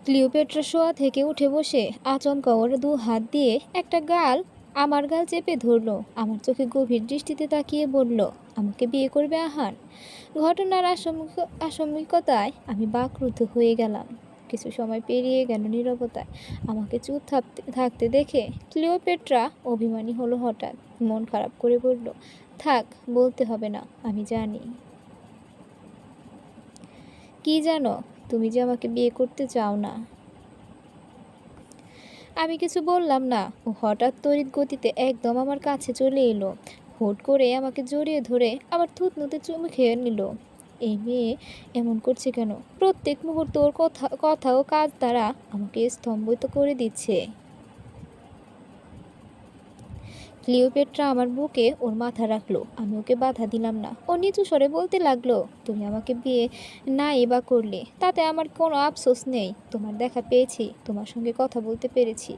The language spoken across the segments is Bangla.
ক্লিওপেট্রা শোয়া থেকে উঠে বসে আচমকা ওর দু হাত দিয়ে একটা গাল আমার গাল চেপে ধরলো। আমার চোখে গভীর দৃষ্টিতে তাকিয়ে বলল, আমাকে বিয়ে করবে আহান? ঘটনার আসম্মিকতায় আমি বাকরুদ্ধ হয়ে গেলাম। কিছু সময় পেরিয়ে গেল নীরবতায়। আমাকে চুপ থাকতে দেখে ক্লিওপেট্রা অভিমানী হলো হঠাৎ। মন খারাপ করে বলল, থাক, বলতে হবে না, আমি জানি। কি জানো? তুমি যে আমাকে বিয়ে করতে চাও না। আমি কিছু বললাম না। ও হঠাৎ তড়িৎ গতিতে একদম আমার কাছে চলে এলো। হুট করে আমাকে জড়িয়ে ধরে আবার থুতনুতে চুমু খেয়ে নিল। এই মেয়ে এমন করছে কেন? প্রত্যেক মুহূর্তে ওর কথা ও কাজ দ্বারা আমাকে স্তম্ভিত করে দিচ্ছে। ক্লিওপেট্রা আমার বুকে ওর মাথা রাখলো। আমি ওকে বাধা দিলাম না। ও নিচু স্বরে বলতে লাগলো, তুমি আমাকে বিয়ে নাই বা করলে, তাতে আমার কোনো আফসোস নেই। তোমার দেখা পেয়েছি, তোমার সঙ্গে কথা বলতে পেরেছি,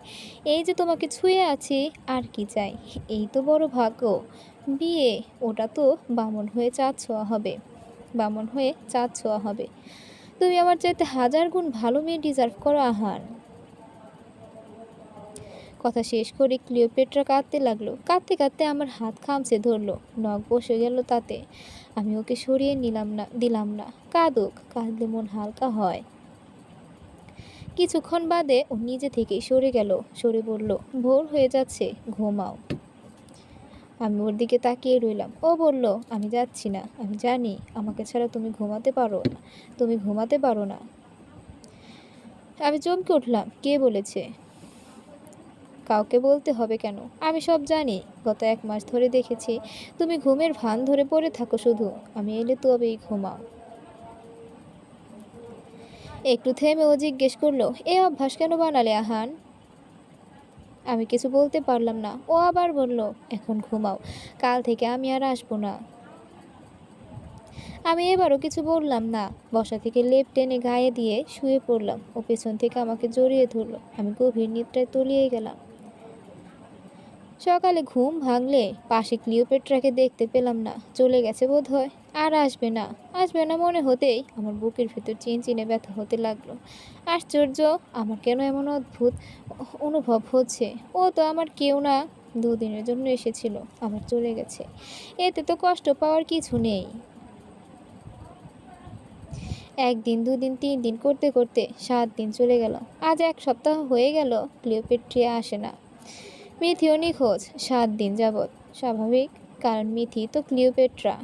এই যে তোমাকে ছুঁয়ে আছি, আর কি চাই? এই তো বড় ভাগ্য। বিয়ে, ওটা তো বামন হয়ে চাঁদ ছোঁয়া হবে। বামন হয়ে চাঁদ ছোঁয়া হবে। তুমি আমার চাইতে 1000 গুণ ভালো মেয়ে ডিজার্ভ করো আহান। কথা শেষ করে ক্লিওপেট্রা কাঁদতে লাগলো। কাঁদতে কাঁদতে আমার হাত খামচে ধরলো। নখ বসে গেল তাতে। আমি ওকে সরিয়ে দিলাম না। কাঁদুক, কাঁদলে মন হালকা হয়। কিছুক্ষণ বাদে ও নিজে থেকেই সরে গেল। সরে বলল, ভোর হয়ে যাচ্ছে, ঘুমাও। আমি ওর দিকে তাকিয়ে রইলাম। ও বলল, আমি যাচ্ছি না। আমি জানি আমাকে ছাড়া তুমি ঘুমাতে পারো না। তুমি ঘুমাতে পারো না। আমি চমকে উঠলাম। কে বলেছে? কাউকে বলতে হবে কেন? আমি সব জানি। গত 1 মাস ধরে দেখেছি তুমি ঘুমের ভান ধরে পড়ে থাকো শুধু। আমি এলে তবেই ঘুমাও। একটু থেমে ও জিজ্ঞেস করলো, এ অভ্যাস কেন বানালে আহান? আমি কিছু বলতে পারলাম না। ও আবার বলল, এখন ঘুমাও, কাল থেকে আমি আর আসবো না। আমি এবারও কিছু বললাম না। বসা থেকে লেপ টেনে গায়ে দিয়ে শুয়ে পড়লাম। ও পেছন থেকে আমাকে জড়িয়ে ধরলো। আমি গভীর নিদ্রায় তলিয়ে গেলাম। সকালে ঘুম ভাঙলে পাশে ক্লিওপেট্রাকে দেখতে পেলাম না। চলে গেছে বোধহয়। আর আসবে না। আসবে না মনে হতেই আমার বুকের ভেতর চিনচিনে ব্যথা হতে লাগলো। আশ্চর্য, আমার কেন এমন অদ্ভুত অনুভব হচ্ছে। ও তো আমার কেউ না। 2 দিনের জন্য এসেছিল, আবার চলে গেছে। এতে তো কষ্ট পাওয়ার কিছু নেই। 1 দিন, 2 দিন, 3 দিন করতে করতে 7 দিন চলে গেল। আজ 1 সপ্তাহ হয়ে গেল ক্লিওপেট্রিয়া আসে না। মিথিও নিখোঁজ 7 দিন যাবৎ। স্বাভাবিক, কারণ মিথি তো ক্লিওপেট্রা।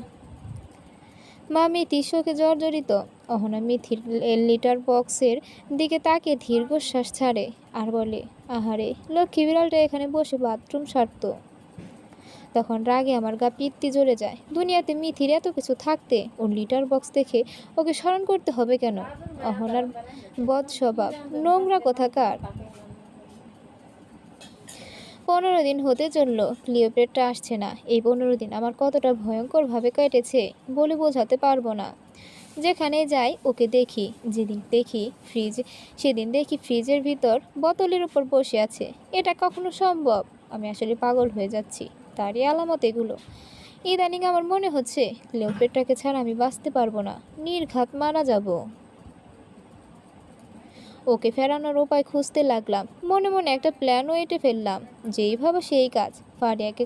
মা মিথির শোকে জর্জরিত। অহনা মিথির লিটার বক্সের দিকে তাকিয়ে দীর্ঘশ্বাস ছাড়ে আর বলে, আহারে, লক্ষ্মী বিড়ালটা এখানে বসে বাথরুম সারত। তখন রাগে আমার গা পিত্তি জ্বলে যায়। দুনিয়াতে মিথির এত কিছু থাকতে ওর লিটার বক্স দেখে ওকে স্মরণ করতে হবে কেন? অহনার বদ স্বভাব, নোংরা কোথাকার। 15 দিন হতে চলল ক্লিওপেট্রা আসছে না। এই 15 দিন আমার কতটা ভয়ঙ্করভাবে কেটেছে বলে বোঝাতে পারবো না। যেখানে যাই ওকে দেখি। সেদিন দেখি ফ্রিজের ভিতর বোতলের উপর বসে আছে। এটা কখনো সম্ভব? আমি আসলে পাগল হয়ে যাচ্ছি। তারই আলামত এগুলো। ইদানিং আমার মনে হচ্ছে ক্লিওপেট্রাকে ছাড়া আমি বাঁচতে পারবো না। নির্ঘাত মারা যাব। ওকে ফেরানোর উপায় খুঁজতে লাগলাম। মনে মনে একটা প্ল্যানও এঁটে ফেললাম। যেই ভাবো সেই কাজ। ফারিয়াকে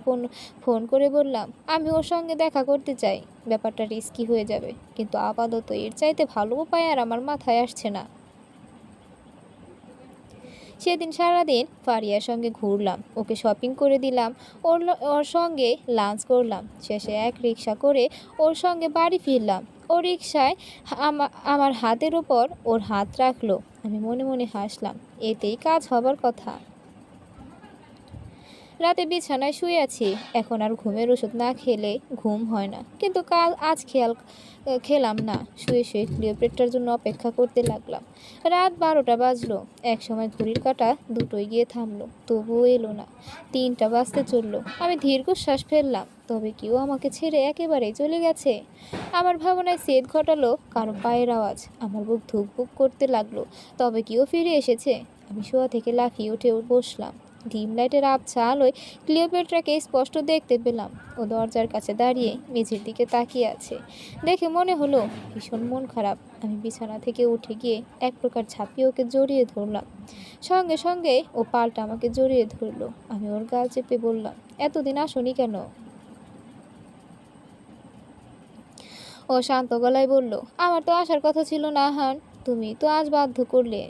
ফোন করে বললাম, আমি ওর সঙ্গে দেখা করতে চাই। ব্যাপারটা রিস্কি হয়ে যাবে, কিন্তু আপাতত এর চাইতে ভালো উপায় আর আমার মাথায় আসছে না। সেদিন সারাদিন ফারিয়ার সঙ্গে ঘুরলাম। ওকে শপিং করে দিলাম। ওর সঙ্গে লাঞ্চ করলাম। শেষে 1 রিক্সা করে ওর সঙ্গে বাড়ি ফিরলাম। ও রিক্সায় আমার হাতের উপর ওর হাত রাখলো। আমি মনে মনে হাসলাম। এতেই কাজ হবার কথা। রাতে বিছানায় শুয়ে আছি। এখন আর ঘুমের ওষুধ না খেলে ঘুম হয় না। কিন্তু আজ খেলাম না। শুয়ে শুয়ে ক্লিওপেট্রার জন্য অপেক্ষা করতে লাগলাম। রাত 12টা বাজলো। একসময় ঘড়ির কাঁটা দুটোই গিয়ে থামলো। তবুও এলো না। 3টা বাজতে চললো। আমি দীর্ঘশ্বাস ফেললাম। তবে কেউ আমাকে ছেড়ে একেবারেই চলে গেছে? আমার ভাবনায় ছেদ ঘটালো কারো পায়ের আওয়াজ। আমার বুক ধুকপুক করতে লাগলো। তবে কেউ ফিরে এসেছে? আমি শোয়া থেকে লাফিয়ে উঠে বসলাম। ডিম লাইটের আবছা আলোয় ক্লিওপেট্রাকে স্পষ্ট দেখতে পেলাম। ও দরজার কাছে দাঁড়িয়ে মেঝের দিকে তাকিয়ে আছে। দেখে মনে হলো ভীষণ মন খারাপ। আমি বিছানা থেকে উঠে গিয়ে এক প্রকার ঝাঁপিয়ে ওকে জড়িয়ে ধরলাম। সঙ্গে সঙ্গে ও পাল্টা আমাকে জড়িয়ে ধরলো। আমি ওর গাল চেপে বললাম, এতদিন আসোনি কেন? ও শান্ত গলায় বলল, আমার তো আসার কথা ছিল না আহান, তুমি তো আজ বাধ্য করলে।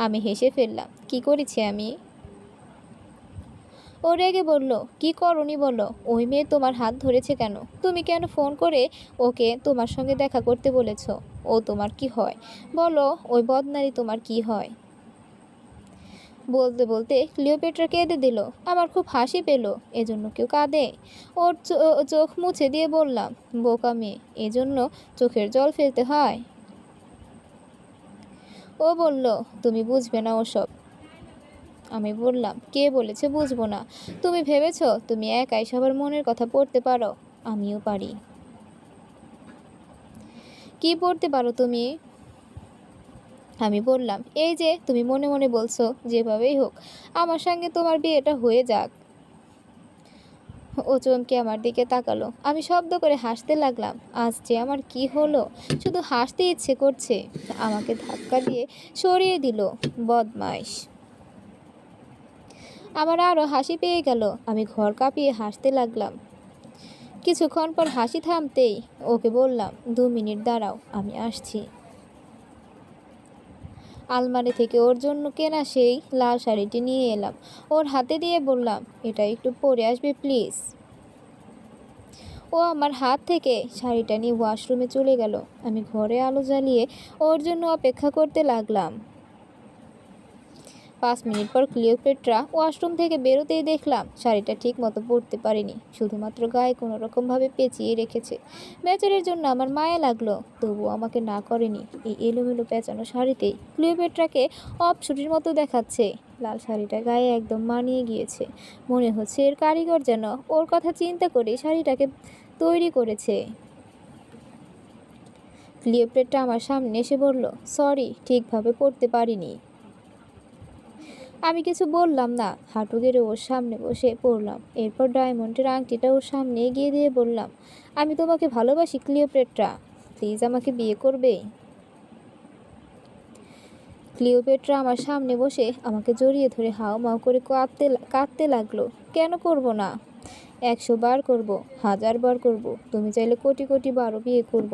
আমি হেসে ফেললাম, কি করেছি আমি? ও রেগে বলল, কি করনি বলো? ওই মেয়ে তোমার হাত ধরেছে কেন? তুমি কেন ফোন করে ওকে তোমার সঙ্গে দেখা করতে বলেছ? ও তোমার কি হয় বলো? ওই বদনারী তোমার কি হয়? বলতে বলতে ক্লিওপেট্রা কেঁদে দিল। আমার খুব হাসি পেল। এজন্য কেউ কাঁদে? ওর চোখ মুছে দিয়ে বললাম, বোকা মেয়ে, এজন্য চোখের জল ফেলতে হয়? ও বলল, তুমি বুঝবে না ওসব। আমি বললাম, কে বলেছে বুঝবো না? তুমি ভেবেছ তুমি একাই সবার মনের কথা পড়তে পারো? আমিও পারি। কি পড়তে পারো তুমি? আমি বললাম, এই যে তুমি মনে মনে বলছো যেভাবেই হোক আমার সঙ্গে তোমার বিয়েটা হয়ে যাক। ও চমকে আমার দিকে তাকালো। আমি শব্দ করে হাসতে লাগলাম। আজ যে আমার কি হলো, শুধু হাসতে ইচ্ছে করছে। আমাকে ধাক্কা দিয়ে সরিয়ে দিল। বদমাইশ। আমার আরও হাসি পেয়ে গেল। আমি ঘর কাঁপিয়ে হাসতে লাগলাম। কিছুক্ষণ পর হাসি থামতেই ওকে বললাম, 2 মিনিট দাঁড়াও, আমি আসছি। আলমারি থেকে ওর জন্য কেনা সেই লাল শাড়িটি নিয়ে এলাম। ওর হাতে দিয়ে বললাম, এটা একটু পরে আসবে প্লিজ। ও আমার হাত থেকে শাড়িটা নিয়ে ওয়াশরুমে চলে গেল। আমি ঘরে আলো জ্বালিয়ে ওর জন্য অপেক্ষা করতে লাগলাম। 5 মিনিট পর ক্লিওপেট্রা ওয়াশরুম থেকে বেরোতেই দেখলাম শাড়িটা ঠিক মতো পরতে পারেনি, শুধুমাত্র গায়ে কোনো রকমভাবে পেঁচিয়ে রেখেছে। বেচারের জন্য আমার মায়া লাগলো, তবুও আমাকে না করেনি। এই এলোমেলো পেঁচানো শাড়িতেই ক্লিওপেট্রাকে অপসুটির মতো দেখাচ্ছে। লাল শাড়িটা গায়ে একদম মানিয়ে গিয়েছে। মনে হচ্ছে এর কারিগর যেন ওর কথা চিন্তা করে শাড়িটাকে তৈরি করেছে। ক্লিওপেট্রা আমার সামনে এসে বলল, সরি, ঠিকভাবে পরতে পারিনি। আমি কিছু বললাম না। হাঁটু গেড়ে ওর সামনে বসে পড়লাম। এরপর ডায়মন্ডের আংটিটা ওর সামনে এগিয়ে দিয়ে বললাম, আমি তোমাকে ভালোবাসি ক্লিওপেট্রা, প্লিজ আমাকে বিয়ে করবে? ক্লিওপেট্রা আমার সামনে বসে আমাকে জড়িয়ে ধরে হাউমাউ করে কাঁদতে লাগলো। কেন করব না? 100 বার করব, 1000 বার করব, তুমি চাইলে কোটি কোটি বারও বিয়ে করব।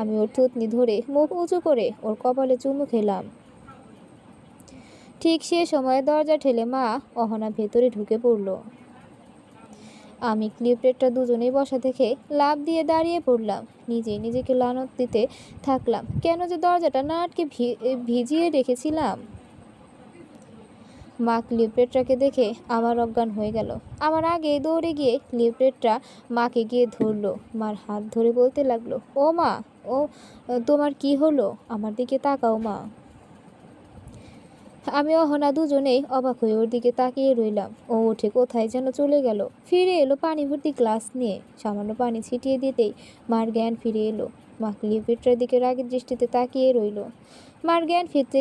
আমি ওর থুতনি ধরে মুখ উঁচু করে ওর কপালে চুমু খেলাম। ঠিক সে সময় দরজা ঠেলে মা অহনা ভেতরে ঢুকে পড়ল। আমি ক্লিওপেট্রা দুজনেই বসা দেখে লাফ দিয়ে দাঁড়িয়ে পড়লাম। নিজেকে লানত দিতে থাকলাম, কেন যে দরজাটা না আটকে ভিজিয়ে রেখেছিলাম। মা ক্লিওপেট্রাকে দেখে আমার অজ্ঞান হয়ে গেল। আমার আগে দৌড়ে গিয়ে ক্লিওপেট্রা মাকে গিয়ে ধরলো। মার হাত ধরে বলতে লাগলো, ও মা, ও তোমার কি হলো? আমার দিকে তাকাও মা। আমি অহনা দুজনেই অবাক হয়ে ওর দিকে তাকিয়ে রইলাম। ও উঠে কোথায় যেন চলে গেল। ফিরে এলো পানি ভর্তি গ্লাস নিয়ে। সামান্য পানি ছিটিয়ে দিতেই মার জ্ঞান ফিরে এলো। মা ক্লিওপেট্রার দিকে রাগের দৃষ্টিতে তাকিয়ে রইল। মার জ্ঞান ফিরতে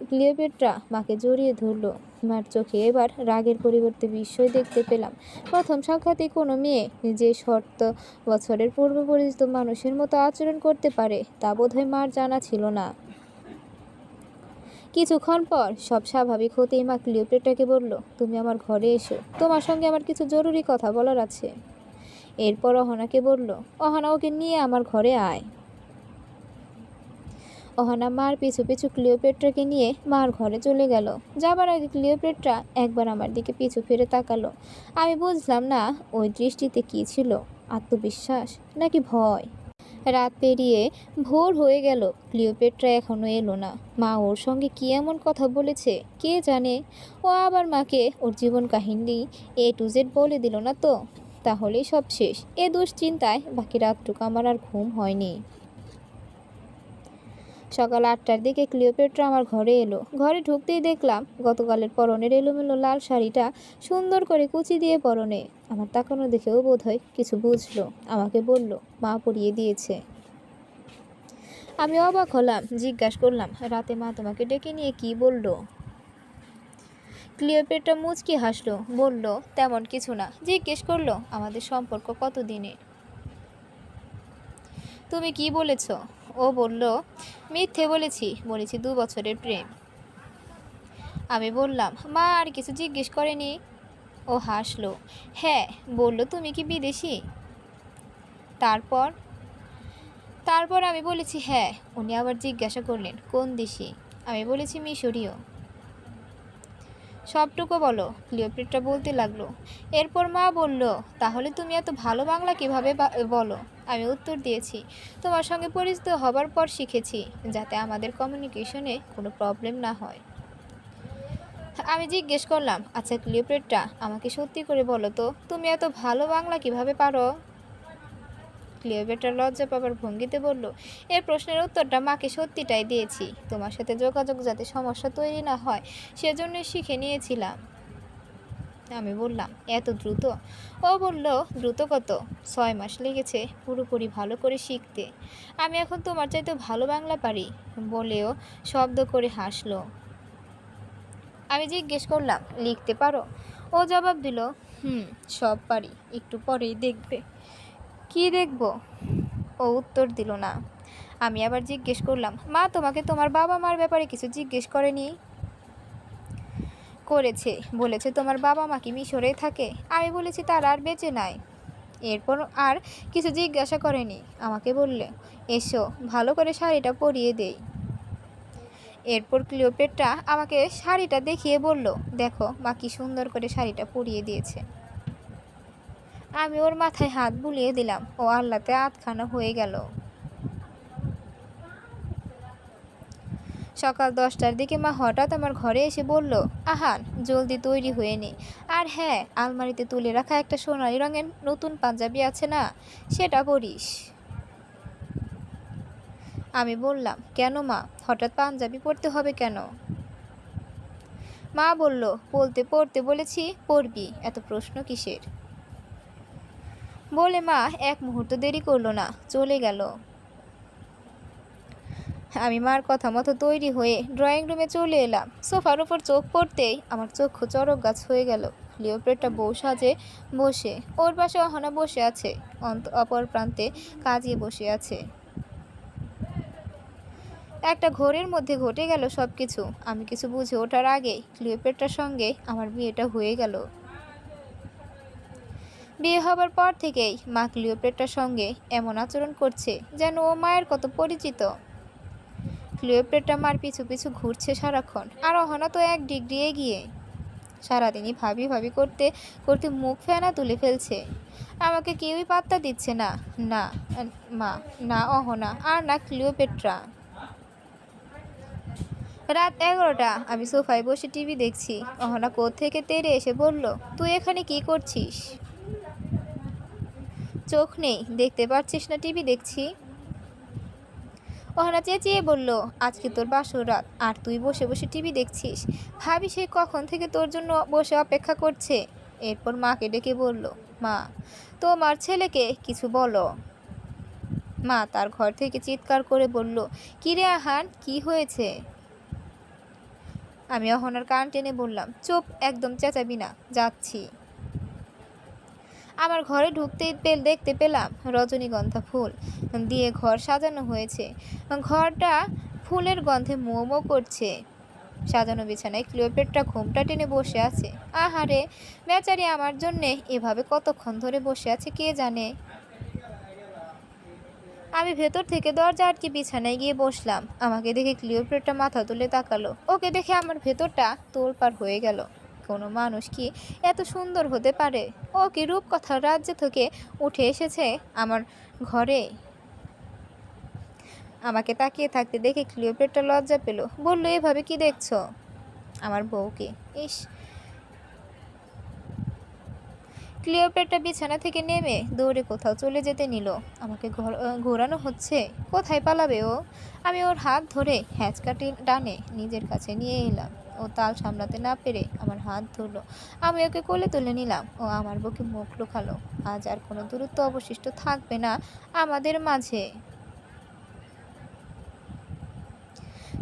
ক্লিওপেট্রা মাকে জড়িয়ে ধরল। মার চোখে এবার রাগের পরিবর্তে বিস্ময় দেখতে পেলাম। প্রথম সাক্ষাতে কোনো মেয়ে যে 7 বছরের পূর্ব পরিচিত মানুষের মতো আচরণ করতে পারে তা বোধহয় মার জানা ছিল না। কিছুক্ষণ পর সব স্বাভাবিক হতেই মা ক্লিওপেট্রাকে বলল, তুমি আমার ঘরে এসো, তোমার সঙ্গে আমার কিছু জরুরি কথা বলার আছে। এরপর অহনাকে বলল, অহনা, ওকে নিয়ে আমার ঘরে আয়। অহনা মার পিছু পিছু ক্লিওপেট্রাকে নিয়ে মার ঘরে চলে গেল। যাবার আগে ক্লিওপেট্রা একবার আমার দিকে পিছু ফিরে তাকালো। আমি বুঝলাম না ওই দৃষ্টিতে কী ছিল, আত্মবিশ্বাস নাকি ভয়। রাত পেরিয়ে ভোর হয়ে গেল, ক্লিওপেট্রা এখনো এলো না। মা ওর সঙ্গে কি এমন কথা বলেছে কে জানে। ও আবার মাকে ওর জীবন কাহিনী A to Z বলে দিল না তো? তাহলেই সব শেষ। এ দুশ্চিন্তায় বাকি রাতটুকু আমার আর ঘুম হয়নি। সকাল 8টার দিকে ক্লিওপেট্রা আমার ঘরে এলো। ঘরে ঢুকতেই দেখলাম গতকালের পরনের এলোমেলো লাল শাড়িটা সুন্দর করে কুচি দিয়ে পরনে। আমার তাকানো দেখেও বোধহয় কিছু বুঝলো। আমাকে বলল, মা পরিয়ে দিয়েছে। আমি অবাক হলাম, জিজ্ঞাসা করলাম, রাতে মা তোমাকে ডেকে নিয়ে কি বললো? ক্লিওপেট্রা মুচকি হাসলো, বলল, তেমন কিছু না। জিজ্ঞেস করলো আমাদের সম্পর্ক কত দিনে। তুমি কি বলেছ? ও বলল, মিথ্যে বলেছি 2 বছরের প্রেম। আমি বললাম, মা আর কিছু জিজ্ঞেস করেনি? ও হাসলো, হ্যাঁ, বলল তুমি কি বিদেশি। তারপর তারপর আমি বলেছি হ্যাঁ। উনি আবার জিজ্ঞাসা করলেন, কোন দেশি? আমি বলেছি মিশরীয়। সবটুকু বলো, ক্লিওপেট্রা বলতে লাগলো। এরপর মা বলল, তাহলে তুমি এত ভালো বাংলা কিভাবে বলো? আমি উত্তর দিয়েছি, তোমার সঙ্গে পরিচিত হবার পর শিখেছি, যাতে আমাদের কমিউনিকেশনে কোনো প্রবলেম না হয়। আমি জিজ্ঞেস করলাম, আচ্ছা ক্লিওপেট্রা, আমাকে সত্যি করে বলো তো, তুমি এত ভালো বাংলা কিভাবে পারো? ক্লিওপেট্রা লজ্জা পাবার ভঙ্গিতে বলল, এই প্রশ্নের উত্তরটা মাকে সত্যিটাই দিয়েছি। তোমার সাথে যোগাযোগ যাতে সমস্যা তৈরি না হয়, সেজন্যই শিখে নিয়েছিলাম। আমি বললাম, এত দ্রুত? ও বলল, দ্রুত কত, 6 মাস লেগেছে পুরোপুরি ভালো করে শিখতে। আমি এখন তোমার চাইতে ভালো বাংলা পারি, বলেও শব্দ করে হাসলো। আমি জিজ্ঞেস করলাম, লিখতে পারো? ও জবাব দিল, সব পারি, একটু পরেই দেখবে। কি দেখব? ও উত্তর দিল না। আমি আবার জিজ্ঞেস করলাম, মা তোমাকে তোমার বাবা মার ব্যাপারে কিছু জিজ্ঞেস করেনি? করেছে, বলেছে তোমার বাবা মা কি মিশরে থাকে। আমি বলেছি তারা আর বেঁচে নাই। এরপর আর কিছু জিজ্ঞাসা করেনি। আমাকে বললে, এসো ভালো করে শাড়িটা পরিয়ে দেই। এরপর ক্লিওপেট্রা আমাকে শাড়িটা দেখিয়ে বলল, দেখো মা কি সুন্দর করে শাড়িটা পরিয়ে দিয়েছে। আমি ওর মাথায় হাত বুলিয়ে দিলাম, ও আল্লাতে আধখানা হয়ে গেল। সকাল 10টার দিকে মা হঠাৎ আমার ঘরে এসে বলল, আহান, জলদি তৈরি হয়ে নে। আর হ্যাঁ, আলমারিতে তুলে রাখা একটা সোনালি রঙের নতুন পাঞ্জাবি আছে না, সেটা পরিস। আমি বললাম, কেন মা, হঠাৎ পাঞ্জাবি পরতে হবে কেন? মা বলল, পড়তে বলেছি, পরবি, এত প্রশ্ন কিসের? বলে মা এক মুহূর্ত দেরি করলো না, চলে গেল। আমি মার কথা মতো তৈরি হয়ে ড্রয়িং রুমে চলে এলাম। সোফার উপর চোখ পড়তেই আমার চক্ষু চড়ক গাছ হয়ে গেল। ক্লিওপেট্রা বউ সাজে বসে, ওর পাশে অহনা বসে আছে, অপর প্রান্তে কাজিয়ে বসে আছে। একটা ঘোরের মধ্যে ঘটে গেল সব কিছু। আমি কিছু বুঝে ওঠার আগেই ক্লিওপেট্রার সঙ্গে আমার বিয়েটা হয়ে গেল। বিয়ে হবার পর থেকেই মা ক্লিওপেট্রার সঙ্গে এমন আচরণ করছে যেন ও মায়ের কত পরিচিত। ক্লিওপেট্রা মার পিছু পিছু ঘুরছে সারাক্ষণ, আর অহনা তো 1 ডিগ্রি এগিয়ে। সারাদিনই ভাবি ভাবি করতে করতে মুখ ফেনা তুলে ফেলছে। আমাকে কেউই পাত্তা দিচ্ছে না, না মা, না অহনা, আর না ক্লিওপেট্রা। রাত 11টা, আমি সোফায় বসে টিভি দেখছি। অহনা কোত্থেকে তেড়ে এসে বলল, তুই এখানে কি করছিস? চোখ নেই, দেখতে পাচ্ছিস না টিভি দেখছি? অহনা চেঁচিয়ে বলল, আজকে তোর বাসর রাত, আর তুই বসে বসে টিভি দেখছিস? ভাবি সে কখন থেকে তোর জন্য বসে অপেক্ষা করছে। এরপর মাকে ডেকে বলল, মা, তোমার ছেলেকে কিছু বলো। মা তার ঘর থেকে চিৎকার করে বলল, কিরে আহান, কি হয়েছে? আমি অহনার কান টেনে বললাম, চুপ, একদম চেঁচাবি না, যাচ্ছি। আমার ঘরে ঢুকতেই দেখতে পেলাম রজনীগন্ধা ফুল দিয়ে ঘর সাজানো হয়েছে। ঘরটা ফুলের গন্ধে মো মো করছে। সাজানো বিছানায় ক্লিওপেট্রা ঘোমটা টেনে বসে আছে। আহারে, বেচারি আমার জন্যে এভাবে কতক্ষণ ধরে বসে আছে কে জানে। আমি ভেতর থেকে দরজা আটকে বিছানায় গিয়ে বসলাম। আমাকে দেখে ক্লিওপেট্রা মাথা তুলে তাকালো। ওকে দেখে আমার ভেতরটা তোলপাড় হয়ে গেল। কোনো মানুষ কি এত সুন্দর হতে পারে? ও কি রূপকথার রাজ্য থেকে উঠে এসেছে আমার ঘরে? আমাকে তাকিয়ে থাকতে দেখে ক্লিওপেট্রা লজ্জা পেল, বলল, এভাবে কি দেখছো আমার বউকে? ইস। ক্লিওপেট্রা বিছানা থেকে নেমে দৌড়ে কোথাও চলে যেতে নিল। আমাকে ঘোরানো হচ্ছে, কোথায় পালাবে ও? আমি ওর হাত ধরে হ্যাঁচকাটি টানে নিজের কাছে নিয়ে এলাম। ও তাল সামলাতে না পেরে আমার হাত ধরলো। আমি ওকে কোলে তুলে নিলাম। ও আমার বুকে মুখ লুকালো। আজ আর কোনো দূরত্ব অবশিষ্ট থাকবে না আমাদের মাঝে।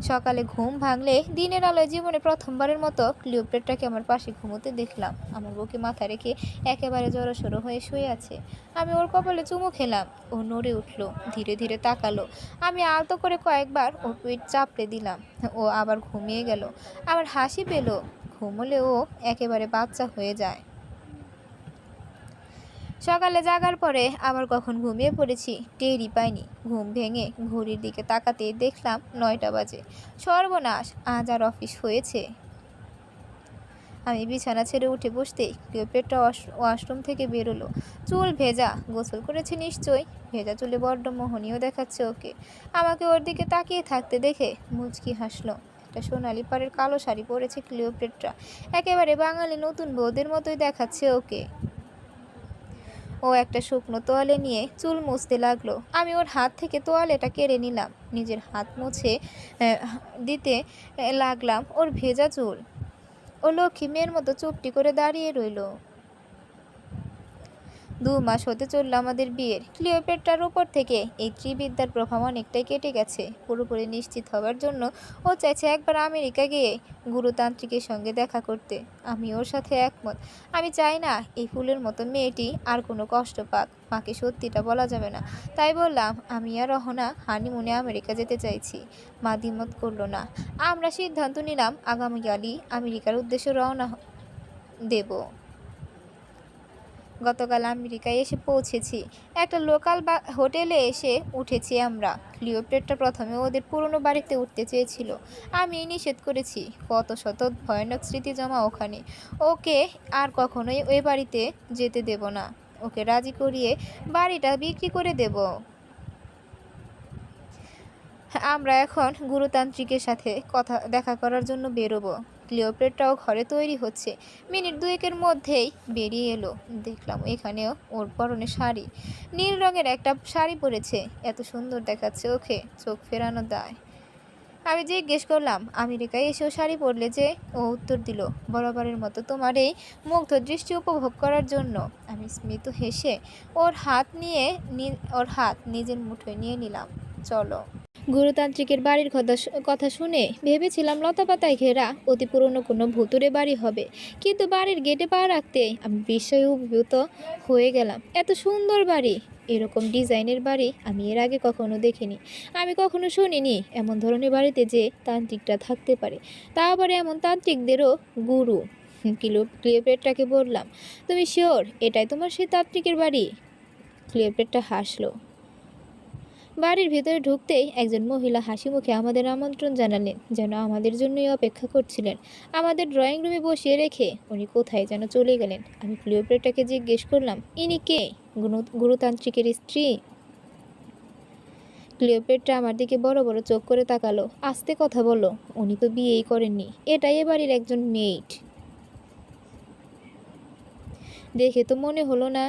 সকালে ঘুম ভাঙলে দিনের আলোয় জীবনে প্রথমবারের মতো ক্লিওপেট্রাকে আমার পাশে ঘুমোতে দেখলাম। আমার বুকে মাথা রেখে একেবারে জড়সড়ো হয়ে শুয়ে আছে। আমি ওর কপালে চুমু খেলাম। ও নড়ে উঠল, ধীরে ধীরে তাকালো। আমি আলতো করে কয়েকবার ওর পিঠ চাপড়ে দিলাম। ও আবার ঘুমিয়ে গেল। আবার হাসি পেল। ঘুমোলে ও একেবারে বাচ্চা হয়ে যায়। সকালে জাগার পরে আবার কখন ঘুমিয়ে পড়েছি টেরই পাইনি। ঘুম ভেঙে ঘড়ির দিকে তাকাতেই দেখলাম 9টা বাজে। সর্বনাশ, আজ আর অফিস হয়েছে। আমি বিছানা ছেড়ে উঠে বসতেই ক্লিওপেট্রা ওয়াশরুম থেকে বেরোলো। চুল ভেজা, গোসল করেছে নিশ্চয়ই। ভেজা চুলে বড্ড মোহনীয় দেখাচ্ছে ওকে। আমাকে ওর দিকে তাকিয়ে থাকতে দেখে মুচকি হাসলো। একটা সোনালি পাড়ের কালো শাড়ি পরেছে ক্লিওপেট্রা। একেবারে বাঙালি নতুন বউদের মতোই দেখাচ্ছে ওকে। ও একটা শুকনো তোয়ালে নিয়ে চুল মুছতে লাগলো। আমি ওর হাত থেকে তোয়ালেটা কেড়ে নিলাম। নিজের হাত মুছে দিতে লাগলাম ওর ভেজা চুল। ও লক্ষ্মী মেয়ের মতো চুপটি করে দাঁড়িয়ে রইল। 2 মাস হতে চলল আমাদের বিয়ের। ক্লিওপেট্রার উপর থেকে এই ত্রিবিদ্যার প্রভাব অনেকটাই কেটে গেছে। পুরোপুরি নিশ্চিত হওয়ার জন্য ও চাইছে একবার আমেরিকা গিয়ে গুরুতান্ত্রিকের সঙ্গে দেখা করতে। আমি ওর সাথে একমত। আমি চাই না এই ফুলের মতো মেয়েটি আর কোনো কষ্ট পাক। মাকে সত্যিটা বলা যাবে না, তাই বললাম আমি আর রহনা হানিমুনে আমেরিকা যেতে চাইছি। মা দ্বিমত করলো না। আমরা সিদ্ধান্ত নিলাম আগামীকালই আমেরিকার উদ্দেশ্যে রওনা দেব। গতকাল আমেরিকায় এসে পৌঁছেছি। একটা লোকাল হোটেলে এসে উঠেছি আমরা। ক্লিওপেট্রা প্রথমে ওদের পুরনো বাড়িতে উঠতে চেয়েছিল। আমি নিষেধ করেছি। কত শত ভয়ানক স্মৃতি জমা ওখানে। ওকে আর কখনোই ওই বাড়িতে যেতে দেব না। ওকে রাজি করিয়ে বাড়িটা বিক্রি করে দেব। আমরা এখন গুরুতান্ত্রিকের সাথে দেখা করার জন্য বেরোবো। ক্লিওপেট্রাও ঘরে তৈরি হচ্ছে। মিনিট 2-এর মধ্যেই বেরিয়ে এলো। দেখলাম এখানেও ওর পরনে শাড়ি, নীল রঙের একটা শাড়ি পরেছে। এত সুন্দর দেখাচ্ছে ওকে, চোখ ফেরানো দায়। আমি জিজ্ঞেস করলাম আমেরিকায় এসেও শাড়ি পরলে যে? ও উত্তর দিল, বরাবরের মতো তোমার এই মুগ্ধ দৃষ্টি উপভোগ করার জন্য। আমি স্মিত হেসে ওর হাত নিজের মুঠোয় নিয়ে নিলাম। চলো। গুরুতান্ত্রিকের বাড়ির কথা শুনে ভেবেছিলাম লতাপাতায় ঘেরা অতি পুরনো কোনো ভুতুড়ে বাড়ি হবে, কিন্তু বাড়ির গেটে পা রাখতেই আমি বিস্ময়ে অভিভূত হয়ে গেলাম। এত সুন্দর বাড়ি, এরকম ডিজাইনের বাড়ি আমি এর আগে কখনো দেখিনি। আমি কখনো শুনিনি এমন ধরনের বাড়িতে যে তান্ত্রিকরা থাকতে পারে, তা আবার এমন তান্ত্রিকদেরও গুরু। ক্লিওপেট্রাকে বললাম, তুমি শিওর এটাই তোমার সেই তান্ত্রিকের বাড়ি? ক্লিওপেট্রা হাসলো। বাড়ির ভিতরে ঢুকতেই একজন মহিলা হাসি মুখে আমাদের আমন্ত্রণ জানালেন, যেন আমাদের জন্যই অপেক্ষা করছিলেন। আমাদের ড্রয়িং রুমে বসিয়ে রেখে উনি কোথায় যেন চলে গেলেন। আমি ক্লিওপেট্রাকে জিজ্ঞেস করলাম, ইনি কে? গুরুতান্ত্রিকের স্ত্রী? ক্লিওপেট্রা আমার দিকে বড় বড় চোখ করে তাকালো। আস্তে কথা বলো, উনি তো বিয়েই করেননি। এটাই এ বাড়ির একজন মেইড। দেখে তো মনে হলো না।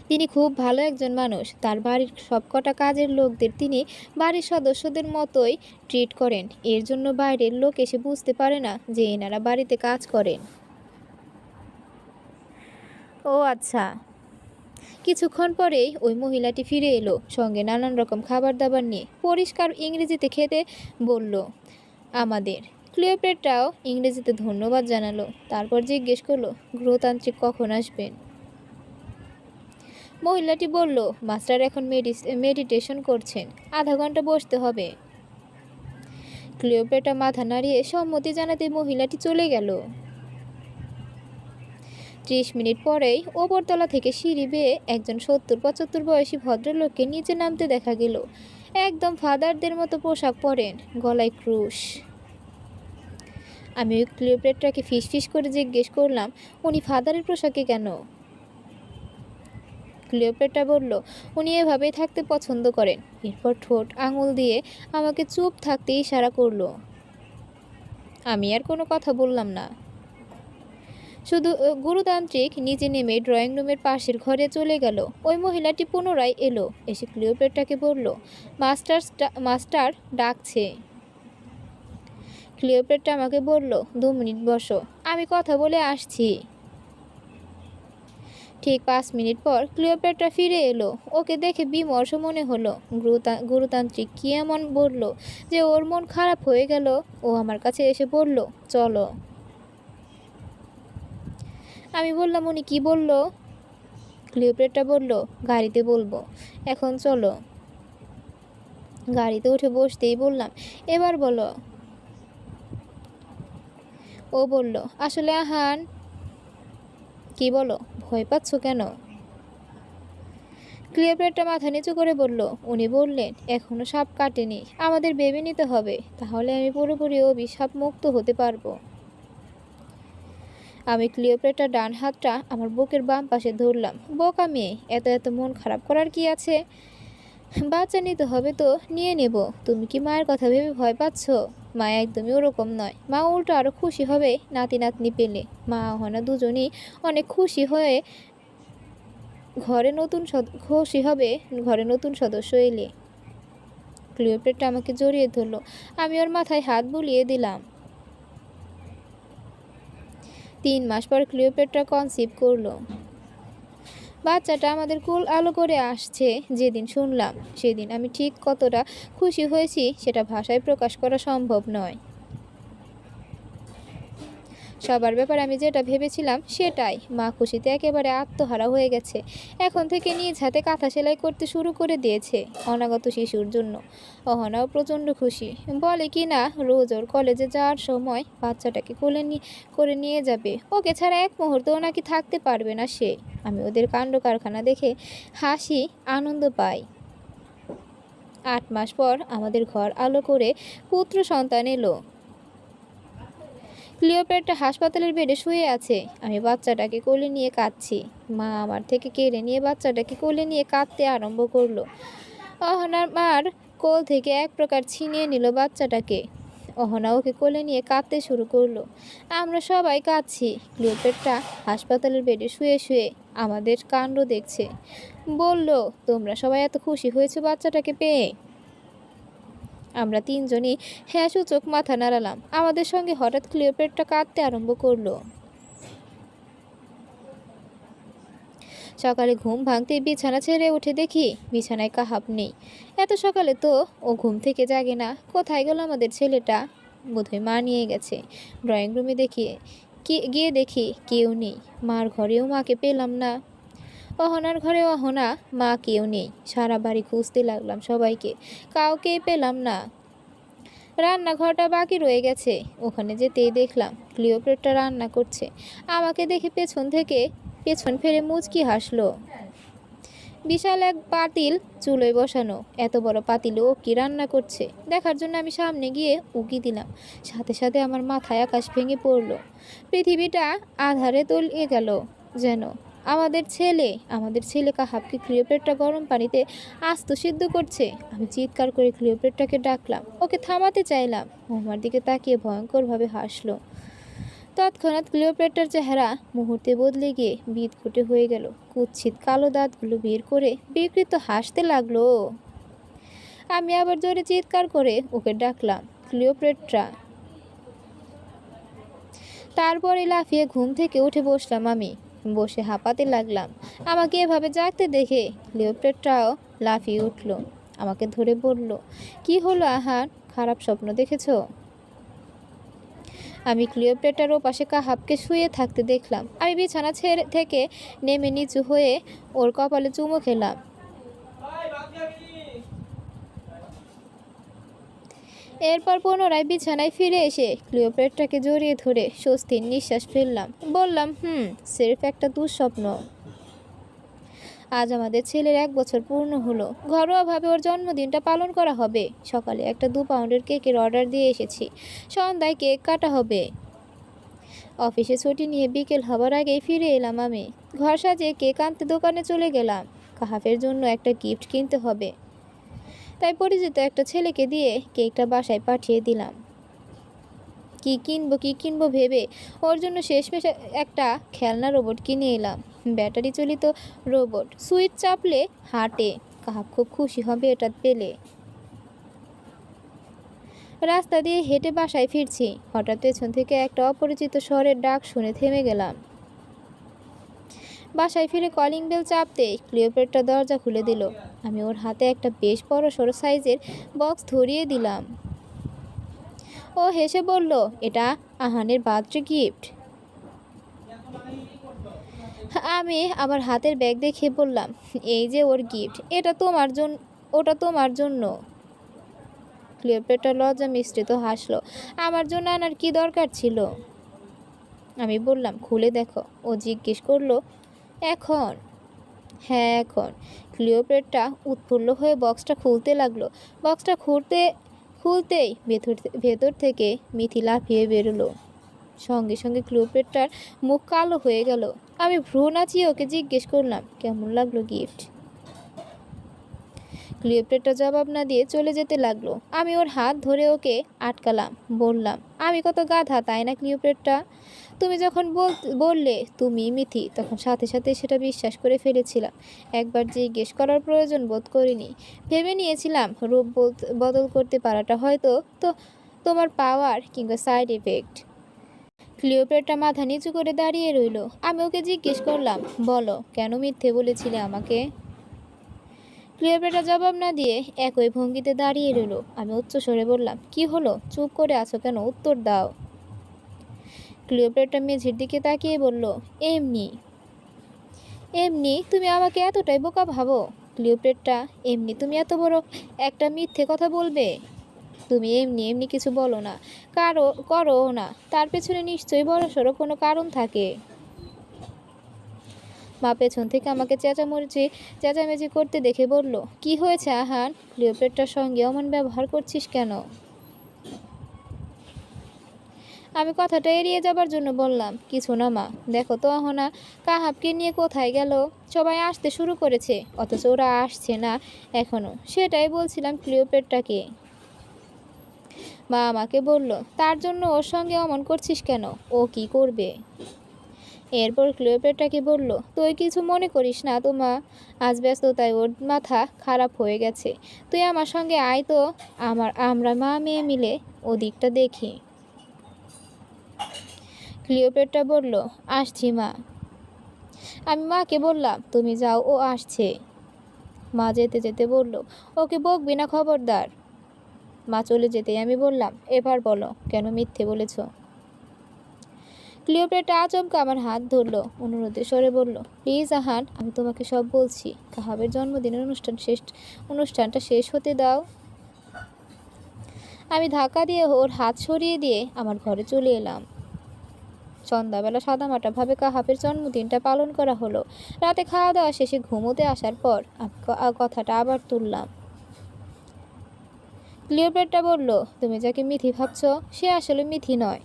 তিনি খুব ভালো একজন মানুষ। তার বাড়ির সবকটা কাজের লোকদের তিনি বাড়ির সদস্যদের মতোই ট্রিট করেন। এর জন্য বাইরের লোক এসে বুঝতে পারে না যে এনারা বাড়িতে কাজ করেন। ও আচ্ছা। কিছুক্ষণ পরেই ওই মহিলাটি ফিরে এলো, সঙ্গে নানান রকম খাবার দাবার নিয়ে। পরিষ্কার ইংরেজিতে খেতে বলল আমাদের। ক্লিওপেট্রাও ইংরেজিতে ধন্যবাদ জানালো। তারপর জিজ্ঞেস করলো, গৃহতান্ত্রিক কখন আসবেন? মহিলাটি বলল, মাস্টার এখন মেডিটেশন করছেন, আধা ঘন্টা বসতে হবে। ক্লিওপেট্রা মাথা নাড়িয়ে সম্মতি জানাতে মহিলাটি চলে গেল। 30 মিনিট পরেই ওপরতলা থেকে সিঁড়ি বেয়ে একজন 70-75 বয়সী ভদ্রলোককে নিচে নামতে দেখা গেল। একদম ফাদারদের মতো পোশাক পরেন, গলায় ক্রুশ। আমি ক্লিওপেট্রাকে ফিসফিস করে জিজ্ঞেস করলাম, উনি ফাদারের পোশাকে কেন? ক্লিওপেট্রা বলল, উনি এভাবেই থাকতে পছন্দ করেন। এরপর ঠোঁট আঙুল দিয়ে আমাকে চুপ থাকতে ইশারা করলো। আমি আর কোনো কথা বললাম না। শুধু গুরুতান্ত্রিক নিচে নেমে ড্রয়িং রুমের পাশের ঘরে চলে গেল। ওই মহিলাটি পুনরায় এলো, এসে ক্লিওপেট্রাকে বলল, মাস্টার ডাকছে। ক্লিওপেট্রা আমাকে বলল, 2 মিনিট বসো, আমি কথা বলে আসছি। ঠিক 5 মিনিট পর ক্লিওপেট্রা ফিরে এলো। ওকে দেখে বিমর্ষ মনে হলো। গুরুতান্ত্রিক কি এমন বলল যে ওর মন খারাপ হয়ে গেল? ও আমার কাছে এসে বলল, চলো। আমি বললাম, উনি কি বলল? ক্লিওপেট্রা বলল, গাড়িতে বলবো, এখন চলো। গাড়িতে উঠে বসতেই বললাম, এবার বলো। ও বলল, আসলে আহান। কি বলো, ভয় পাচ্ছ কেন? ক্লিওপেট্রা মাথা নিচু করে বলল, উনি বললেন এখনো সাপ কাটেনি, আমাদের ভেবে নিতে হবে, তাহলে আমি পুরোপুরি অভিশাপ মুক্ত হতে পারবো। আমি ক্লিওপেট্রার ডান হাতটা আমার বুকের বাম পাশে ধরলাম। বোকা মেয়ে, এত এত মন খারাপ করার কি আছে? বাচ্চা নিতে হবে তো নিয়ে নেব। তুমি কি মায়ের কথা ভেবে ভয় পাচ্ছ? মা একদমই ওরকম নয়। মা উল্টো আরো খুশি হবে নাতি নাতনি পেলে। মা অহনা দুজনেই অনেক খুশি হবে ঘরে নতুন সদস্য এলে। ক্লিওপেট্রা আমাকে জড়িয়ে ধরলো। আমি ওর মাথায় হাত বুলিয়ে দিলাম। 3 মাস পর ক্লিওপেট্রা কনসিভ করলো। বাচ্চাটা আমাদের কুল আলো করে আসছে যেদিন শুনলাম, সেদিন আমি ঠিক কতটা খুশি হয়েছি সেটা ভাষায় প্রকাশ করা সম্ভব নয়। সবার ব্যাপারে আমি যেটা ভেবেছিলাম সেটাই। মা খুশিতে একেবারে আত্মহারা হয়ে গেছে। এখন থেকে নিজ হাতে কাঁথা সেলাই করতে শুরু করে দিয়েছে অনাগত শিশুর জন্য। অহনাও প্রচণ্ড খুশি। বলে কি না রোজ ওর কলেজে যাওয়ার সময় বাচ্চাটাকে করে নিয়ে যাবে। ওকে ছাড়া এক মুহূর্তও নাকি থাকতে পারবে না সে। আমি ওদের কাণ্ড কারখানা দেখে হাসি আনন্দ পাই। 8 মাস পর আমাদের ঘর আলো করে পুত্র সন্তান এলো। ক্লিওপেট্রা হাসপাতালের বেডে শুয়ে আছে। আমি বাচ্চাটাকে কোলে নিয়ে কাঁদছি। মা আমার থেকে কেড়ে নিয়ে বাচ্চাটাকে কোলে নিয়ে কাঁদতে আরম্ভ করলো। অহনার মার কোল থেকে এক প্রকার ছিনিয়ে নিল বাচ্চাটাকে। অহনা ওকে কোলে নিয়ে কাঁদতে শুরু করলো। আমরা সবাই কাঁদছি। ক্লিওপেট্রা হাসপাতালের বেডে শুয়ে শুয়ে আমাদের কাণ্ড দেখছে। বলল, তোমরা সবাই এত খুশি হয়েছো বাচ্চাটাকে পেয়ে? আমরা তিনজনই হ্যাঁ সূচক মাথা নাড়ালাম। আমাদের সঙ্গে হঠাৎ ক্লিওপেট্রা কাঁদতে আরম্ভ করলো। সকালে ঘুম ভাঙতেই বিছানা ছেড়ে উঠে দেখি বিছানায় কাহাব নেই। এত সকালে তো ও ঘুম থেকে জাগে না। কোথায় গেল আমাদের ছেলেটা? বোধহয় মা নিয়ে গেছে। ড্রয়িং রুমে গিয়ে দেখি কেউ নেই। মার ঘরেও মাকে পেলাম না। অহনার ঘরে অহনা, মা কেউ নেই। সারা বাড়ি খুঁজতে লাগলাম সবাইকে, কাউকে পেলাম না। রান্নাঘরটা বাকি রয়ে গেছে। ওখানে যেতেই দেখলাম ক্লিওপেট্রা রান্না করছে। আমাকে দেখে পেছন ফিরে মুচকি হাসলো। বিশাল এক পাতিল চুলোয় বসানো। এত বড় পাতিলে ও কি রান্না করছে দেখার জন্য আমি সামনে গিয়ে উকি দিলাম। সাথে সাথে আমার মাথায় আকাশ ভেঙে পড়ল। পৃথিবীটা আধারে তলিয়ে গেল যেন। আমাদের ছেলে কাহাবকে ক্লিওপেট্রা গরম পানিতে আস্ত সিদ্ধ করছে। আমি চিৎকার করে ক্লিওপেট্রাকে ডাকলাম। ওকে থামাতে চাইলাম। ও আমার দিকে তাকিয়ে ভয়ঙ্করভাবে হাসলো। তৎক্ষণাৎ ক্লিওপেট্রার চেহারা মুহূর্তে বদলে গিয়ে বিদঘুটে হয়ে গেল। কুৎসিত কালো দাঁতগুলো বের করে বিকৃত হাসতে লাগলো। আমি আবার জোরে চিৎকার করে ওকে ডাকলাম, ক্লিওপেট্রা। তারপরে লাফিয়ে ঘুম থেকে উঠে বসলাম। আমি বসে হাঁপাতে লাগলাম। আমাকে এভাবে জাগতে দেখে ক্লিওপেট্রাও লাফিয়ে উঠল। আমাকে ধরে বলল, কি হলো আহান, খারাপ স্বপ্ন দেখেছো? আমি ক্লিওপেট্রার ওপাশে কাহাবকে শুয়ে থাকতে দেখলাম। আমি বিছানা থেকে নেমে নিচু হয়ে ওর কপালে চুমো খেলাম। এরপর পুনরায় বিছানায় ফিরে এসে ক্লিওপেট্রাকে জড়িয়ে ধরে স্বস্তির নিঃশ্বাস ফেললাম। বললাম, সির্ফ একটা দুঃস্বপ্ন। আজ আমাদের ছেলের 1 বছর পূর্ণ হলো। ঘরোয়াভাবে ওর জন্মদিনটা পালন করা হবে। সকালে একটা 2 পাউন্ডের কেকের অর্ডার দিয়ে এসেছি। সন্ধ্যায় কেক কাটা হবে। অফিসে ছুটি নিয়ে বিকেল হবার আগেই ফিরে এলাম। আমি ঘর সাজিয়ে কেক আনতে দোকানে চলে গেলাম। কাহাফের জন্য একটা গিফট কিনতে হবে, তাই পরিচিত একটা ছেলেকে দিয়ে কেকটা বাসায় পাঠিয়ে দিলাম। কি কিনবো ভেবে ওর জন্য শেষমেশ একটা খেলনা রোবট কিনে এলাম। ব্যাটারি চালিত রোবট, সুইচ চাপলে হাঁটে। কাহাব খুব খুশি হবে এটা পেলে। রাস্তা দিয়ে হেঁটে বাসায় ফিরছি, হঠাৎ পেছন থেকে একটা অপরিচিত স্বরের ডাক শুনে থেমে গেলাম। বাসায় ফিরে কলিং বেল চাপতেই ক্লিওপেট্রা দরজা খুলে দিল। আমি ওর হাতে একটা বেশ বড় সড়ো সাইজের বক্স ধরিয়ে দিলাম। ও হেসে বলল, এটা আহানের বার্থডে গিফট। আমি আমার হাতের ব্যাগ দেখে বললাম, এই যে ওর গিফট, এটা তোমার জন্য, ওটা তোমার জন্য। ক্লিওপেট্রা লজ্জা মিশ্রিত হাসলো। আমার জন্য আনার কি দরকার ছিল? আমি বললাম, খুলে দেখো। ও জিজ্ঞেস করলো, এখন? হ্যাঁ এখন। ক্লিওপেট্রা উৎফুল্ল হয়ে বক্সটা খুলতে লাগলো। বক্সটা খুলতেই ভেতর থেকে মিথি লাফিয়ে বেরোলো। সঙ্গে সঙ্গে ক্লিওপেট্রার মুখ কালো হয়ে গেল। আমি ভ্রু নাচিয়ে ওকে জিজ্ঞেস করলাম, কেমন লাগলো গিফট? ক্লিওপেট্রা জবাব না দিয়ে চলে যেতে লাগলো। আমি ওর হাত ধরে ওকে আটকালাম। বললাম, আমি কত গাধা তাই না ক্লিওপেট্রা? তুমি যখন বললে তুমি মিথি, তখন সাথে সাথে সেটা বিশ্বাস করে ফেলেছিলাম। একবার জিজ্ঞেস করার প্রয়োজন বোধ করিনি। ভেবে নিয়েছিলাম রূপ বদল করতে পারাটা হয়তো তো তোমার পাওয়ার কিংবা সাইড এফেক্ট। ক্লিওপেট্রা মাথা নিচু করে দাঁড়িয়ে রইল। আমি ওকে জিজ্ঞেস করলাম, বলো কেন মিথ্যে বলেছিলে আমাকে? ক্লিওপেট্রা জবাব না দিয়ে একই ভঙ্গিতে দাঁড়িয়ে রইল। আমি উচ্চস্বরে বললাম, কি হলো, চুপ করে আছো কেন? উত্তর দাও। ক্লিওপেট্রা মেঝের দিকে তাকিয়ে বলল, এমনি। এমনি? তুমি আমাকে এতটাই বোকা ভাবো? ক্লিওপেট্রা, এমনি তুমি এত বড় একটা মিথ্যে কথা বলবে? তুমি এমনি এমনি কিছু বলো না, করো না, তার পেছনে নিশ্চয়ই বড়সড় কোনো কারণ থাকে। মা পেছন থেকে আমাকে চেঁচামেচি করতে দেখে বলল, কি হয়েছে আহান? ক্লিওপেট্রার সঙ্গে অমন ব্যবহার করছিস কেন? আমি কথাটা এড়িয়ে যাবার জন্য বললাম, কিছু না মা, দেখো তো আহনা কাহাবকে নিয়ে কোথায় গেল। সবাই আসতে শুরু করেছে, অথচ ওরা আসছে না এখনো। সেটাই বলছিলাম ক্লিওপেট্রাকে। মা আমাকে বলল, তার জন্য ওর সঙ্গে অমন করছিস কেন? ও কি করবে? এরপর ক্লিওপেট্রাকে বলল, তুই কিছু মনে করিস না তো মা, আজ ব্যস্ততায় ওর মাথা খারাপ হয়ে গেছে। তুই আমার সঙ্গে আয় তো, আমরা মা মেয়ে মিলে ওদিকটা দেখি। ক্লিওপেট্রা বলল, আসছি মা। আমি মাকে বললাম, তুমি যাও, ও আসছে। মা যেতে যেতে বলল, ওকে বকবি না খবরদার। মা চলে যেতেই আমি বললাম, এবার বলো কেন মিথ্যে বলেছ? ক্লিওপেট্রা আচমকা আমার হাত ধরল, অনুরোধের স্বরে বলল, প্লিজ আহান, আমি তোমাকে সব বলছি। কাহাবের জন্মদিনের অনুষ্ঠানটা শেষ হতে দাও। আমি ধাক্কা দিয়ে ওর হাত সরিয়ে দিয়ে আমার ঘরে চলে এলাম। সন্ধ্যাবেলা সাদামাটাভাবে কাহাবের জন্মদিনটা পালন করা হলো। রাতে খাওয়া দাওয়া শেষে ঘুমোতে আসার পর আমি কথাটা আবার তুললাম। ক্লিওপেট্রা বলল, তুমি যাকে মিথি ভাবছ সে আসলে মিথি নয়।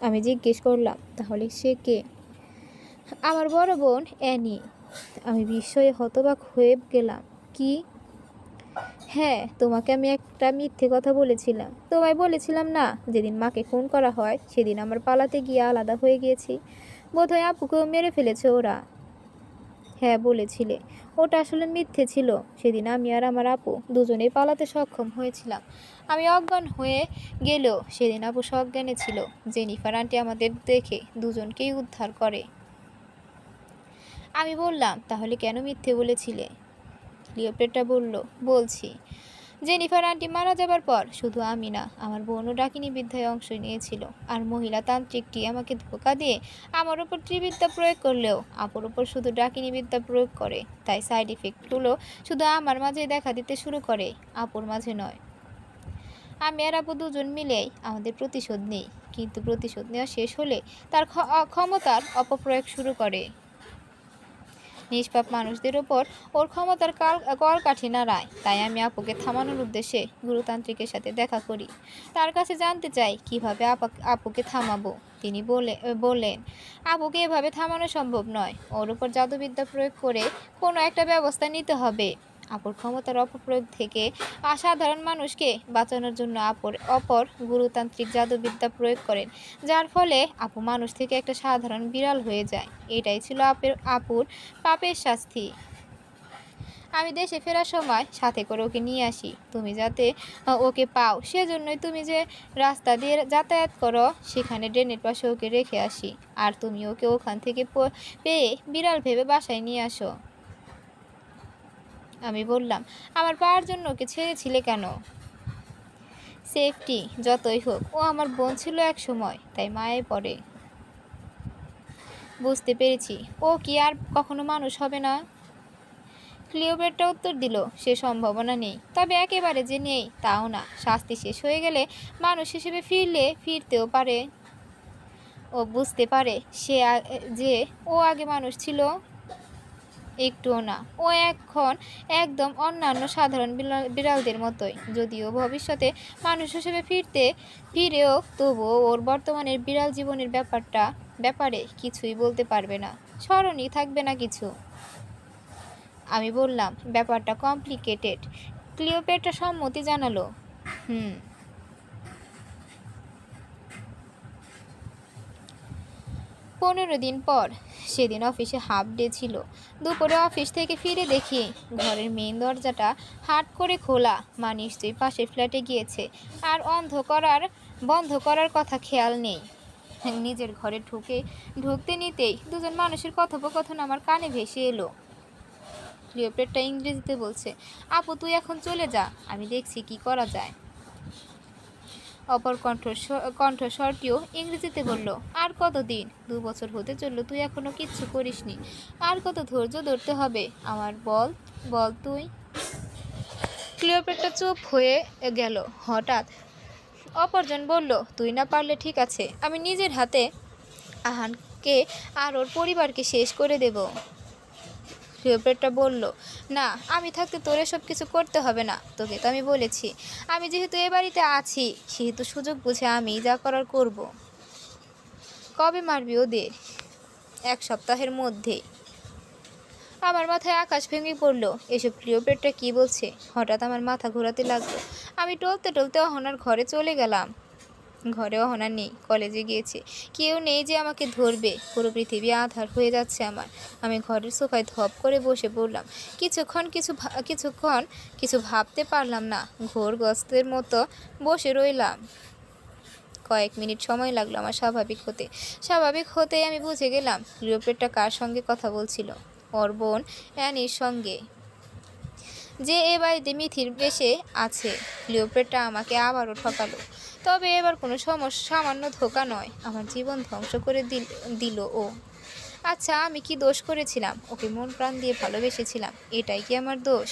আমি জিজ্ঞেস করলাম, তাহলে সে কে? আমার বড় বোন অ্যানি। আমি বিস্ময়ে হতবাক হয়ে গেলাম। কি? হ্যাঁ, তোমাকে আমি একটা মিথ্যে কথা বলেছিলাম। তোমায় বলেছিলাম না, যেদিন মাকে খুন করা হয় সেদিন আমার পালাতে গিয়ে আলাদা হয়ে গিয়েছি। বোধহয় আপুকেও মেরে ফেলেছে ওরা। হ্যাঁ বলেছিলে। ওটা আসলে মিথ্যে ছিল। সেদিন আমি আর আমার আপু দুজনেই পালাতে সক্ষম হয়েছিলাম। আমি অজ্ঞান হয়ে গেলেও সেদিন আপু সজ্ঞানে ছিল। জেনিফার আন্টি আমাদের দেখে দুজনকেই উদ্ধার করে। আমি বললাম, তাহলে কেন মিথ্যে বলেছিলে? ক্লিওপেট্রা বলল, বলছি। জেনিফার আন্টি মারা যাবার পর শুধু আমি না, আমার বোনও ডাকিনী বিদ্যায় অংশ নিয়েছিল। আর মহিলা তান্ত্রিকটি আমাকে ধোঁকা দিয়ে আমার ওপর ত্রিবিদ্যা প্রয়োগ করলেও আপুর ওপর শুধু ডাকিনী বিদ্যা প্রয়োগ করে। তাই সাইড ইফেক্টগুলো শুধু আমার মাঝেই দেখা দিতে শুরু করে, আপুর মাঝে নয়। আমি আর আপু দুজন মিলেই আমাদের প্রতিশোধ নেই, কিন্তু প্রতিশোধ নেওয়া শেষ হলে তার ক্ষমতার অপপ্রয়োগ শুরু করে। নিষ্পাপ মানুষদের ওপর ওর ক্ষমতার কলকাঠি নাড়ায়। তাই আমি আপুকে থামানোর উদ্দেশ্যে গুরুতান্ত্রিকের সাথে দেখা করি। তার কাছে জানতে চাই কিভাবে আপুকে থামাবো। তিনি বললেন, আপুকে এভাবে থামানো সম্ভব নয়। ওর উপর জাদুবিদ্যা প্রয়োগ করে কোনো একটা ব্যবস্থা নিতে হবে। আপুর ক্ষমতার অপপ্রয়োগ থেকে সাধারণ মানুষকে বাঁচানোর জন্য অপর গুরুতান্ত্রিক জাদুবিদ্যা প্রয়োগ করেন, যার ফলে আপু মানুষ থেকে একটা সাধারণ বিড়াল হয়ে যায়। এটাই ছিল আপুর পাপের শাস্তি। আমি দেশে ফেরার সময় সাথে করে ওকে নিয়ে আসি, তুমি যাতে ওকে পাও সেজন্যই তুমি যে রাস্তা দিয়ে যাতায়াত করো সেখানে ড্রেনের পাশে ওকে রেখে আসি, আর তুমি ওকে ওখান থেকে পেয়ে বিড়াল ভেবে বাসায় নিয়ে আসো। আমি বললাম, আমার পাওয়ার জন্য ওকে ছেড়েছিলে কেন? সেফটি যতই হোক, ও আমার বোন ছিল এক সময়, তাই মায়ে পড়ে। বুঝতে পেরেছি, ও কি আর কখনো মানুষ হবে না? ক্লিওপেট্রা উত্তর দিল, সে সম্ভাবনা নেই, তবে একেবারে যে নেই তাও না। শাস্তি শেষ হয়ে গেলে মানুষ হিসেবে ফিরতেও পারে। ও বুঝতে পারে যে ও আগে মানুষ ছিল? একটুও না। ও এখন একদম অন্যান্য সাধারণ বিড়ালদের মতোই। যদিও ভবিষ্যতে মানুষ হিসেবে ফিরেও তবুও ওর বর্তমানের বিড়াল জীবনের ব্যাপারে কিছুই বলতে পারবে না, স্মরণই থাকবে না কিছু। আমি বললাম, ব্যাপারটা কমপ্লিকেটেড। ক্লিওপেট্রা সম্মতি জানালো। 15 দিন পর, সেদিন অফিসে হাফ ডে ছিল। দুপুরে অফিস থেকে ফিরে দেখি ঘরের মেইন দরজাটা হাট করে খোলা। মা নিশ্চয়ই পাশের ফ্ল্যাটে গিয়েছে, আর বন্ধ করার কথা খেয়াল নেই। নিজের ঘরে ঢুকতে নিতেই দুজন মানুষের কথোপকথন আমার কানে ভেসে এলো। ক্লিওপেট্রা ইংরেজিতে বলছে, আপু তুই এখন চলে যা, আমি দেখছি কি করা যায়। অপর কণ্ঠস্বরটিও ইংরেজিতে বলল, আর কতদিন? 2 বছর হতে চলল, তুই এখনো কিচ্ছু করিসনি। আর কত ধৈর্য ধরতে হবে আমার, বল তুই। ক্লিওপেট্রা চুপ হয়ে গেল। হঠাৎ অপরজন বলল, তুই না পারলে ঠিক আছে, আমি নিজের হাতে আহানকে আর ওর পরিবারকে শেষ করে দেব। ক্লিওপেট্রা বলল, না, আমি থাকতে তোর এসব কিছু করতে হবে না। তোকে তো আমি বলেছি, আমি যেহেতু এ বাড়িতে আছি সেহেতু সুযোগ বুঝে আমি যা করার করব। কবে মারবি ওদের? 1 সপ্তাহের মধ্যে। আমার মাথায় আকাশ ভেঙে পড়ল। এসব ক্লিওপেট্রা কি বলছে? হঠাৎ আমার মাথা ঘোরাতে লাগলো। আমি টলতে অহনার ঘরে চলে গেলাম। ঘরে অহনা নেই, কলেজে গিয়েছে। কেউ নেই যে আমাকে ধরবে। পুরো পৃথিবী আঁধার হয়ে যাচ্ছে আমার। আমি ঘরের সোফায় ধপ করে বসে পড়লাম। কিছুক্ষণ কিছু ভাবতে পারলাম না। ঘোরগ্রস্তের মতো বসে রইলাম। কয়েক মিনিট সময় লাগলো আমার স্বাভাবিক হতেই আমি বুঝে গেলাম ক্লিওপেট্রা কার সঙ্গে কথা বলছিল। ওর বোন অ্যানির সঙ্গে, যে এ বাড়িতে মিথির বেশে আছে। ক্লিওপেট্রা আমাকে আবারও ঠকালো, তবে এবার কোনো সামান্য ধোঁকা নয়, আমার জীবন ধ্বংস করে দিল ও। আচ্ছা, আমি কি দোষ করেছিলাম? ওকে মন প্রাণ দিয়ে ভালোবেসেছিলাম, এটাই কি আমার দোষ?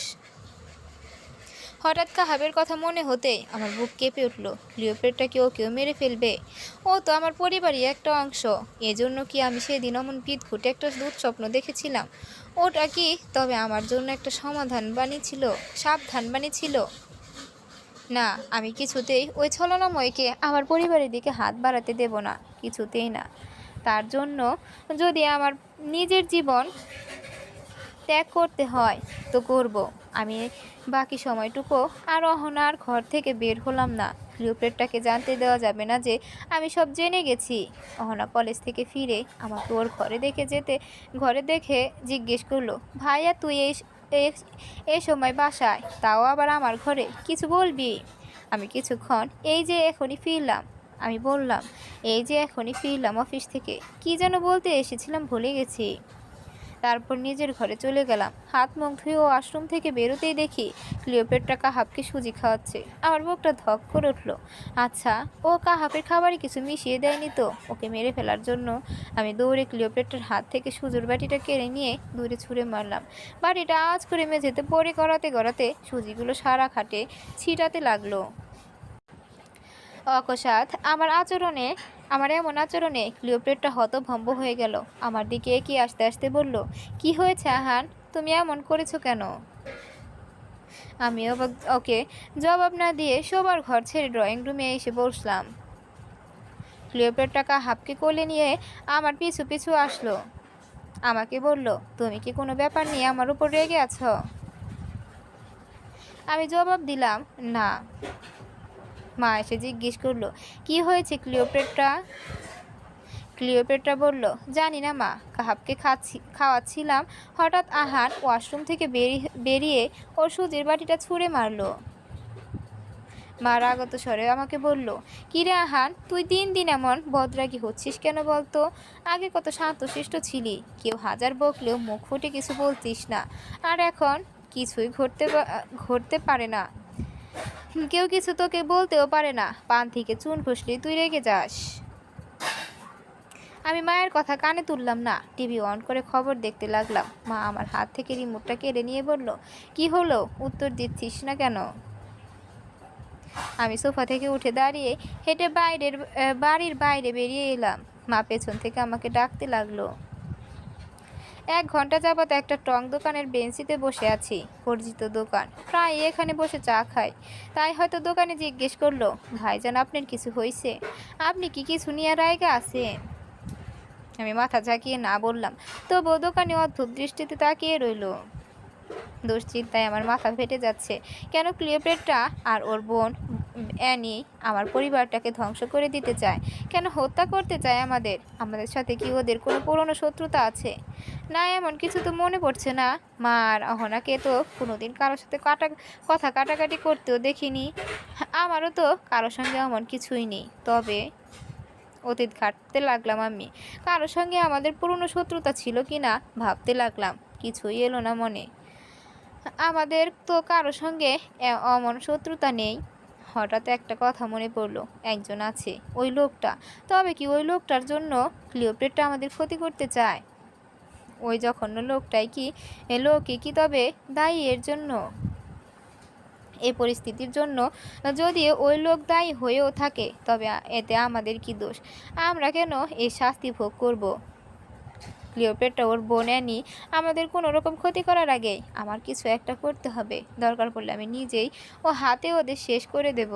হঠাৎ কাহাবের কথা মনে হতেই আমার বুক কেঁপে উঠল। ক্লিওপেট্রাকে ওকেও মেরে ফেলবে? ও তো আমার পরিবারই একটা অংশ। এজন্য কি আমি সেদিন অমন বিদঘুটে একটা দুঃস্বপ্ন দেখেছিলাম? ওটা কি তবে আমার জন্য একটা সাবধান বাণী ছিল? না, আমি কিছুতেই ওই ছলনাময়কে আমার পরিবারের দিকে হাত বাড়াতে দেব না, কিছুতেই না। তার জন্য যদি আমার নিজের জীবন ত্যাগ করতে হয় তো করব। আমি বাকি সময়টুকু আর অহনার ঘর থেকে বের হলাম না। ক্লিওপেট্রাকে জানতে দেওয়া যাবে না যে আমি সব জেনে গেছি। অহনা কলেজ থেকে ফিরে আমাকে ওর ঘরে দেখে জিজ্ঞেস করলো, ভাইয়া তুই এই সময় বাসায়, তাও আবার আমার ঘরে, কিছু বলবি? আমি কিছুক্ষণ আমি বললাম, এই যে এখনই ফিরলাম অফিস থেকে, কি যেন বলতে এসেছিলাম ভুলে গেছি। তারপর নিজের ঘরে চলে গেলাম। হাত মুখ ধুয়ে ও আশ্রম থেকে বেরোতেই দেখি ক্লিওপেট্রা কাহাবকে সুজি খাওয়াচ্ছে। আমার বুকটা ধক করে উঠল। আচ্ছা, ও কাহাবের খাবারে কিছু মিশিয়ে দেয়নি তো ওকে মেরে ফেলার জন্য? আমি দৌড়ে ক্লিওপেট্রার হাত থেকে সুজির বাটিটা কেড়ে নিয়ে দূরে ছুঁড়ে মারলাম। বাটিটা আওয়াজ করে মেঝেতে পড়ে গড়াতে সুজিগুলো সারা খাটে ছিটাতে লাগলো। অকস্মাৎ আমার এমন আচরণে ক্লিওপেট্রা হতভম্ব হয়ে গেল। আমার দিকে এগিয়ে আসতে বলল, কি হয়েছে আহান, তুমি এমন করেছো কেন? আমি ওকে জবাব না দিয়ে শোবার ঘর ছেড়ে ড্রয়িং রুমে এসে বসলাম। ক্লিওপেট্রা কাহাবকে কোলে নিয়ে আমার পিছু আসলো। আমাকে বলল, তুমি কি কোনো ব্যাপার নিয়ে আমার উপর রেগে আছো? আমি জবাব দিলাম, না। মা এসে জিজ্ঞেস করলো, কি হয়েছে ক্লিওপেট্রা? ক্লিওপেট্রা বলল, জানি না মা। কাহাবকে খাওয়াচ্ছিলাম, হঠাৎ আহান ওয়াশরুম থেকে বেরিয়ে ওর সুজির বাটিটা ছুঁড়ে মারল। মা রাগত স্বরে আমাকে বলল, কিরে আহান, তুই দিন দিন এমন বদরাগী হচ্ছিস কেন বলতো? আগে কত শান্তশিষ্ট ছিলি, কেউ হাজার বকলেও মুখ ফুটে কিছু বলতিস না, আর এখন কিছুই ঘটতে পারে না, কেউ কিছু তোকে বলতেও পারে না, পান থেকে চুন খসলি তুই রেগে যাস। আমি মায়ের কথা কানে তুললাম না, টিভি অন করে খবর দেখতে লাগলাম। মা আমার হাত থেকে রিমোটটা কেড়ে নিয়ে বলল, কি হলো, উত্তর দিচ্ছিস না কেন? আমি সোফা থেকে উঠে দাঁড়িয়ে হেঁটে বাড়ির বাইরে বেরিয়ে এলাম। মা পেছন থেকে আমাকে ডাকতে লাগলো। 1 ঘন্টা যাবৎ একটা টং দোকানের বেঞ্চিতে বসে আছি। পরিচিত দোকান, প্রায় এখানে বসে চা খাই। তাই হয়তো দোকানে জিজ্ঞেস করলো, ভাইজান আপনার কিছু হয়েছে? আপনি কি কিছু নিয়ে রায়গা আছেন? আমি মাথা ঝাঁকিয়ে না বললাম, তবুও দোকানে অদ্ভুত দৃষ্টিতে তাকিয়ে রইল। দুশ্চিন্তায় আমার মাথা ফেটে যাচ্ছে। কেন ক্লিওপেট্রা আর ওর বোন অ্যানি আমার পরিবারটাকে ধ্বংস করে দিতে চায়? কেন হত্যা করতে চায় আমাদের সাথে কি ওদের কোনো পুরনো শত্রুতা আছে? না, এমন কিছু তো মনে পড়ছে না। মা আর অহনাকে তো কোনোদিন কারোর সাথে কথা কাটাকাটি করতেও দেখিনি। আমারও তো কারোর সঙ্গে এমন কিছুই নেই। তবে অতীত ঘাঁটতে লাগলাম আমি। কারোর সঙ্গে আমাদের পুরনো শত্রুতা ছিল কি না ভাবতে লাগলাম। কিছুই এলো না মনে। আমাদের তো কারোর সঙ্গে অমন শত্রুতা নেই। হঠাৎ একটা কথা মনে পড়লো, একজন আছে, ওই লোকটা। তবে কি ওই লোকটার জন্য ক্লিওপেট্রা আমাদের ক্ষতি করতে চায়? ওই জঘন্য লোকই কি তবে দায়ী এর জন্য, এই পরিস্থিতির জন্য? যদি ওই লোক দায়ী হয়েও থাকে, তবে এতে আমাদের কি দোষ? আমরা কেন এই শাস্তি ভোগ করব? ক্লিওপেট্রা ওর বোন অ্যানি আমাদের কোনো রকম ক্ষতি করার আগেই আমার কিছু একটা করতে হবে। দরকার পড়লে আমি নিজেই হাতে ওদের শেষ করে দেব।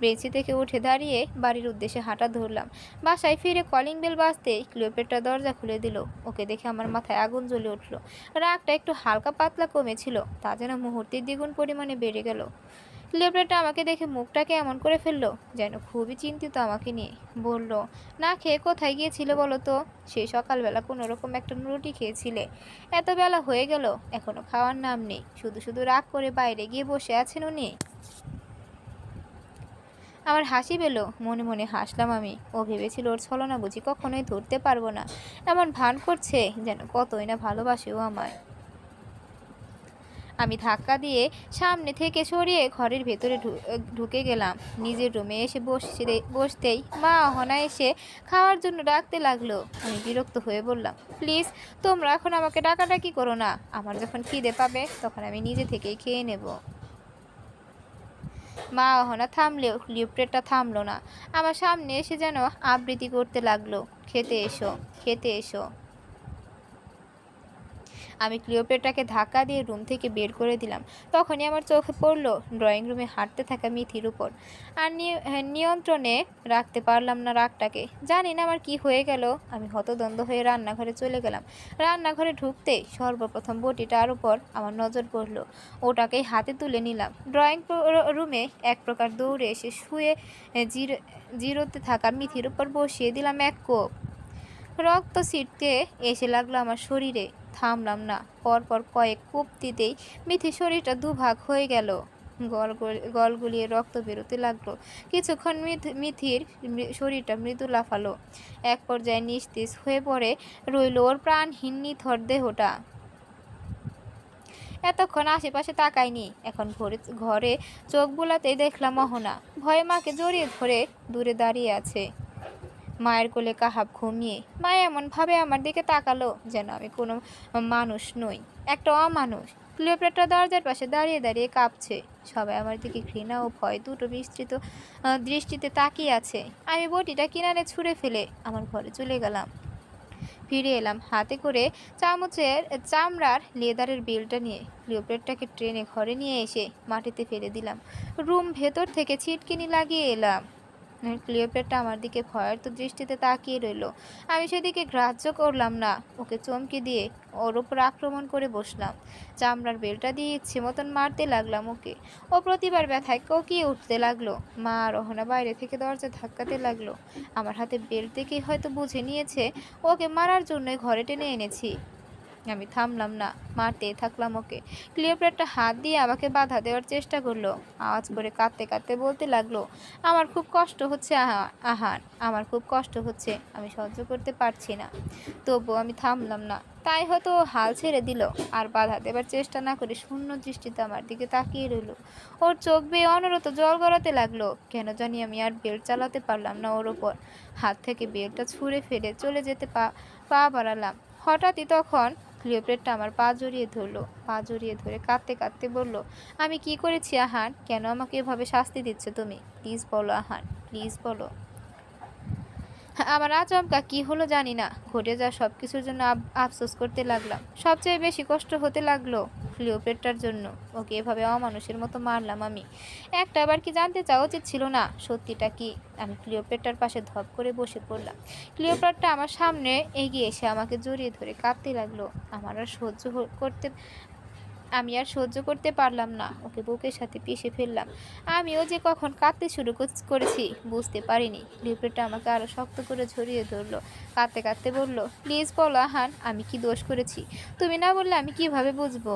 বেঞ্চি থেকে উঠে দাঁড়িয়ে বাড়ির উদ্দেশ্যে হাঁটা ধরলাম। বাসায় ফিরে কলিং বেল বাজতেই ক্লিওপেট্রা দরজা খুলে দিল। ওকে দেখে আমার মাথায় আগুন জ্বলে উঠল। রাগটা একটু হালকা পাতলা কমেছিল, তা যেন মুহূর্তে দ্বিগুণ পরিমাণে বেড়ে গেল। ক্লিওপেট্রা আমাকে দেখে মুখটাকে এমন করে ফেললো যেন খুবই চিন্তিত আমাকে নিয়ে। বলল, না খেয়ে কোথায় গিয়েছিলে বলো তো? সেই সকালবেলা কোনো রকম একটা রুটি খেয়েছিলে, এত বেলা হয়ে গেল এখনো খাওয়ার নাম নেই। শুধু শুধু রাগ করে বাইরে গিয়ে বসে আছেন উনি। আমার হাসি পেল, মনে মনে হাসলাম আমি। ও ভেবেছিল ওর ছলনা বুঝি কখনোই ধরতে পারবো না। এমন ভান করছে যেন কতই না ভালোবাসে ও আমায়। আমি ধাক্কা দিয়ে সামনে থেকে সরিয়ে ঘরের ভেতরে ঢুকে গেলাম। নিজের রুমে এসে বসতেই মা অহনা এসে খাওয়ার জন্য ডাকতে লাগলো। আমি বিরক্ত হয়ে বললাম, প্লিজ তোমরা এখন আমাকে ডাকাডাকি করো না। আমার যখন খিদে পাবে তখন আমি নিজে থেকেই খেয়ে নেব। মা অহনা থামলেও ক্লিওপেট্রা থামলো না। আমার সামনে এসে যেন আবৃত্তি করতে লাগলো, খেতে এসো, খেতে এসো। আমি ক্লিওপেট্রাকে ধাক্কা দিয়ে রুম থেকে বের করে দিলাম। তখনই আমার চোখে পড়লো ড্রয়িং রুমে হাঁটতে থাকা মিথির উপর। আর নিয়ন্ত্রণে রাখতে পারলাম না রাগটাকে। জানি না আমার কি হয়ে গেল। আমি হতদন্ত হয়ে রান্নাঘরে চলে গেলাম। রান্নাঘরে ঢুকতেই সর্বপ্রথম বটিটার উপর আমার নজর পড়লো। ওটাকেই হাতে তুলে নিলাম। ড্রয়িং রুমে এক প্রকার দৌড়ে এসে শুয়ে জিরোতে থাকা মিথির উপর বসিয়ে দিলাম এক কোপ। রক্ত ছিটকে এসে লাগলো আমার শরীরে। থামলাম না। পরপর কয়েক কূপ দিতেই মিথির শরীরটা দুভাগ হয়ে গেল। গল গুলিয়ে রক্ত বেরোতে লাগলো। কিছুক্ষণ মিথির শরীরটা মৃদু লাফালো। এক পর্যায়ে নিস্তেজ হয়ে পড়ে রইল ওর প্রাণহীন নিথর দেহটা। এতক্ষণ আশেপাশে তাকাইনি। এখন ঘরে চোখ বুলাতেই দেখলাম অহনা ভয়ে মাকে জড়িয়ে ধরে দূরে দাঁড়িয়ে আছে। মায়ের কোলে কাহাব ঘুমিয়ে। মা এমনভাবে আমার দিকে তাকালো যেন আমি কোনো মানুষ নই, একটা অমানুষ। ক্লিওপেট্রা দরজার পাশে দাঁড়িয়ে দাঁড়িয়ে কাঁপছে। সবাই আমার দিকে ঘৃণা ও ভয় দুটো বিস্তৃত দৃষ্টিতে তাকিয়ে আছে। আমি বটিটা কিনারে ছুঁড়ে ফেলে আমার ঘরে চলে গেলাম। ফিরে এলাম হাতে করে চামড়ার লেদারের বেলটা নিয়ে। ক্লিওপেট্রাকে ঘরে নিয়ে এসে মাটিতে ফেলে দিলাম। রুম ভেতর থেকে ছিটকিনি লাগিয়ে এলাম। ক্লিওপেট্রা আমার দিকে ভয়ার্ত দৃষ্টিতে তাকিয়ে রইল। আমি সেদিকে গ্রাহ্য করলাম না। ওকে চমকে দিয়ে ওর ওপর আক্রমণ করে বসলাম। চামড়ার বেলটা দিয়ে ইচ্ছে মতন মারতে লাগলাম ওকে। ও প্রতিবার ব্যথায় কোকিয়ে উঠতে লাগলো। মা আর অহনা বাইরে থেকে দরজা ধাক্কাতে লাগলো। আমার হাতে বেল্ট দেখেই হয়তো বুঝে নিয়েছে ওকে মারার জন্যই ঘরে টেনে এনেছি। আমি থামলাম না, মারতেই থাকলাম ওকে। ক্লিওপেট্রা হাত দিয়ে আমাকে বাধা দেওয়ার চেষ্টা করলো। আওয়াজ করে কাঁদতে কাঁদতে বলতে লাগলো, আমার খুব কষ্ট হচ্ছে আহান, আমার খুব কষ্ট হচ্ছে, আমি সহ্য করতে পারছি না। তবুও আমি থামলাম না। তাই হয়তো ও হাল ছেড়ে দিল, আর বাধা দেবার চেষ্টা না করে শূন্য দৃষ্টিতে আমার দিকে তাকিয়ে রইল। ওর চোখ বেয়ে অনরত জল গড়াতে লাগলো। কেন জানি আমি আর বেল্ট চালাতে পারলাম না ওর ওপর। হাত থেকে বেল্টটা ছুঁড়ে ফেলে চলে যেতে পা বাড়ালাম। হঠাৎই তখন ক্লিওপেট্রা আমার পা জড়িয়ে ধরলো। পা জড়িয়ে ধরে কাঁদতে কাঁদতে বলল, আমি কি করেছি আহান? কেন আমাকে এভাবে শাস্তি দিচ্ছ তুমি? প্লিজ বলো আহান, প্লিজ বলো। আমার আচমকা কি হলো জানি না, ঘটে যাওয়া সব কিছুর জন্য আফসোস করতে লাগলাম। সবচেয়ে বেশি কষ্ট হতে লাগলো ক্লিওপেট্রার জন্য। ওকে এভাবে অমানুষের মতো মারলাম আমি। একটা আবার কি জানতে চাওয়া উচিত ছিল না সত্যিটা কি? আমি ক্লিওপেট্রার পাশে ধপ করে বসে পড়লাম। ক্লিওপেট্রা আমার সামনে এগিয়ে এসে আমাকে জড়িয়ে ধরে কাঁদতে লাগলো। আমার আর আমি আর সহ্য করতে পারলাম না। ওকে বুকের সাথে পিষে ফেললাম। আমিও যে কখন কাঁদতে শুরু করেছি বুঝতে পারিনি। ক্লিওপেট্রা আমাকে আরো শক্ত করে জড়িয়ে ধরলো। কাঁদতে কাঁদতে বলল, প্লিজ বলো আহান, আমি কি দোষ করেছি? তুমি না বললে আমি কিভাবে বুঝবো?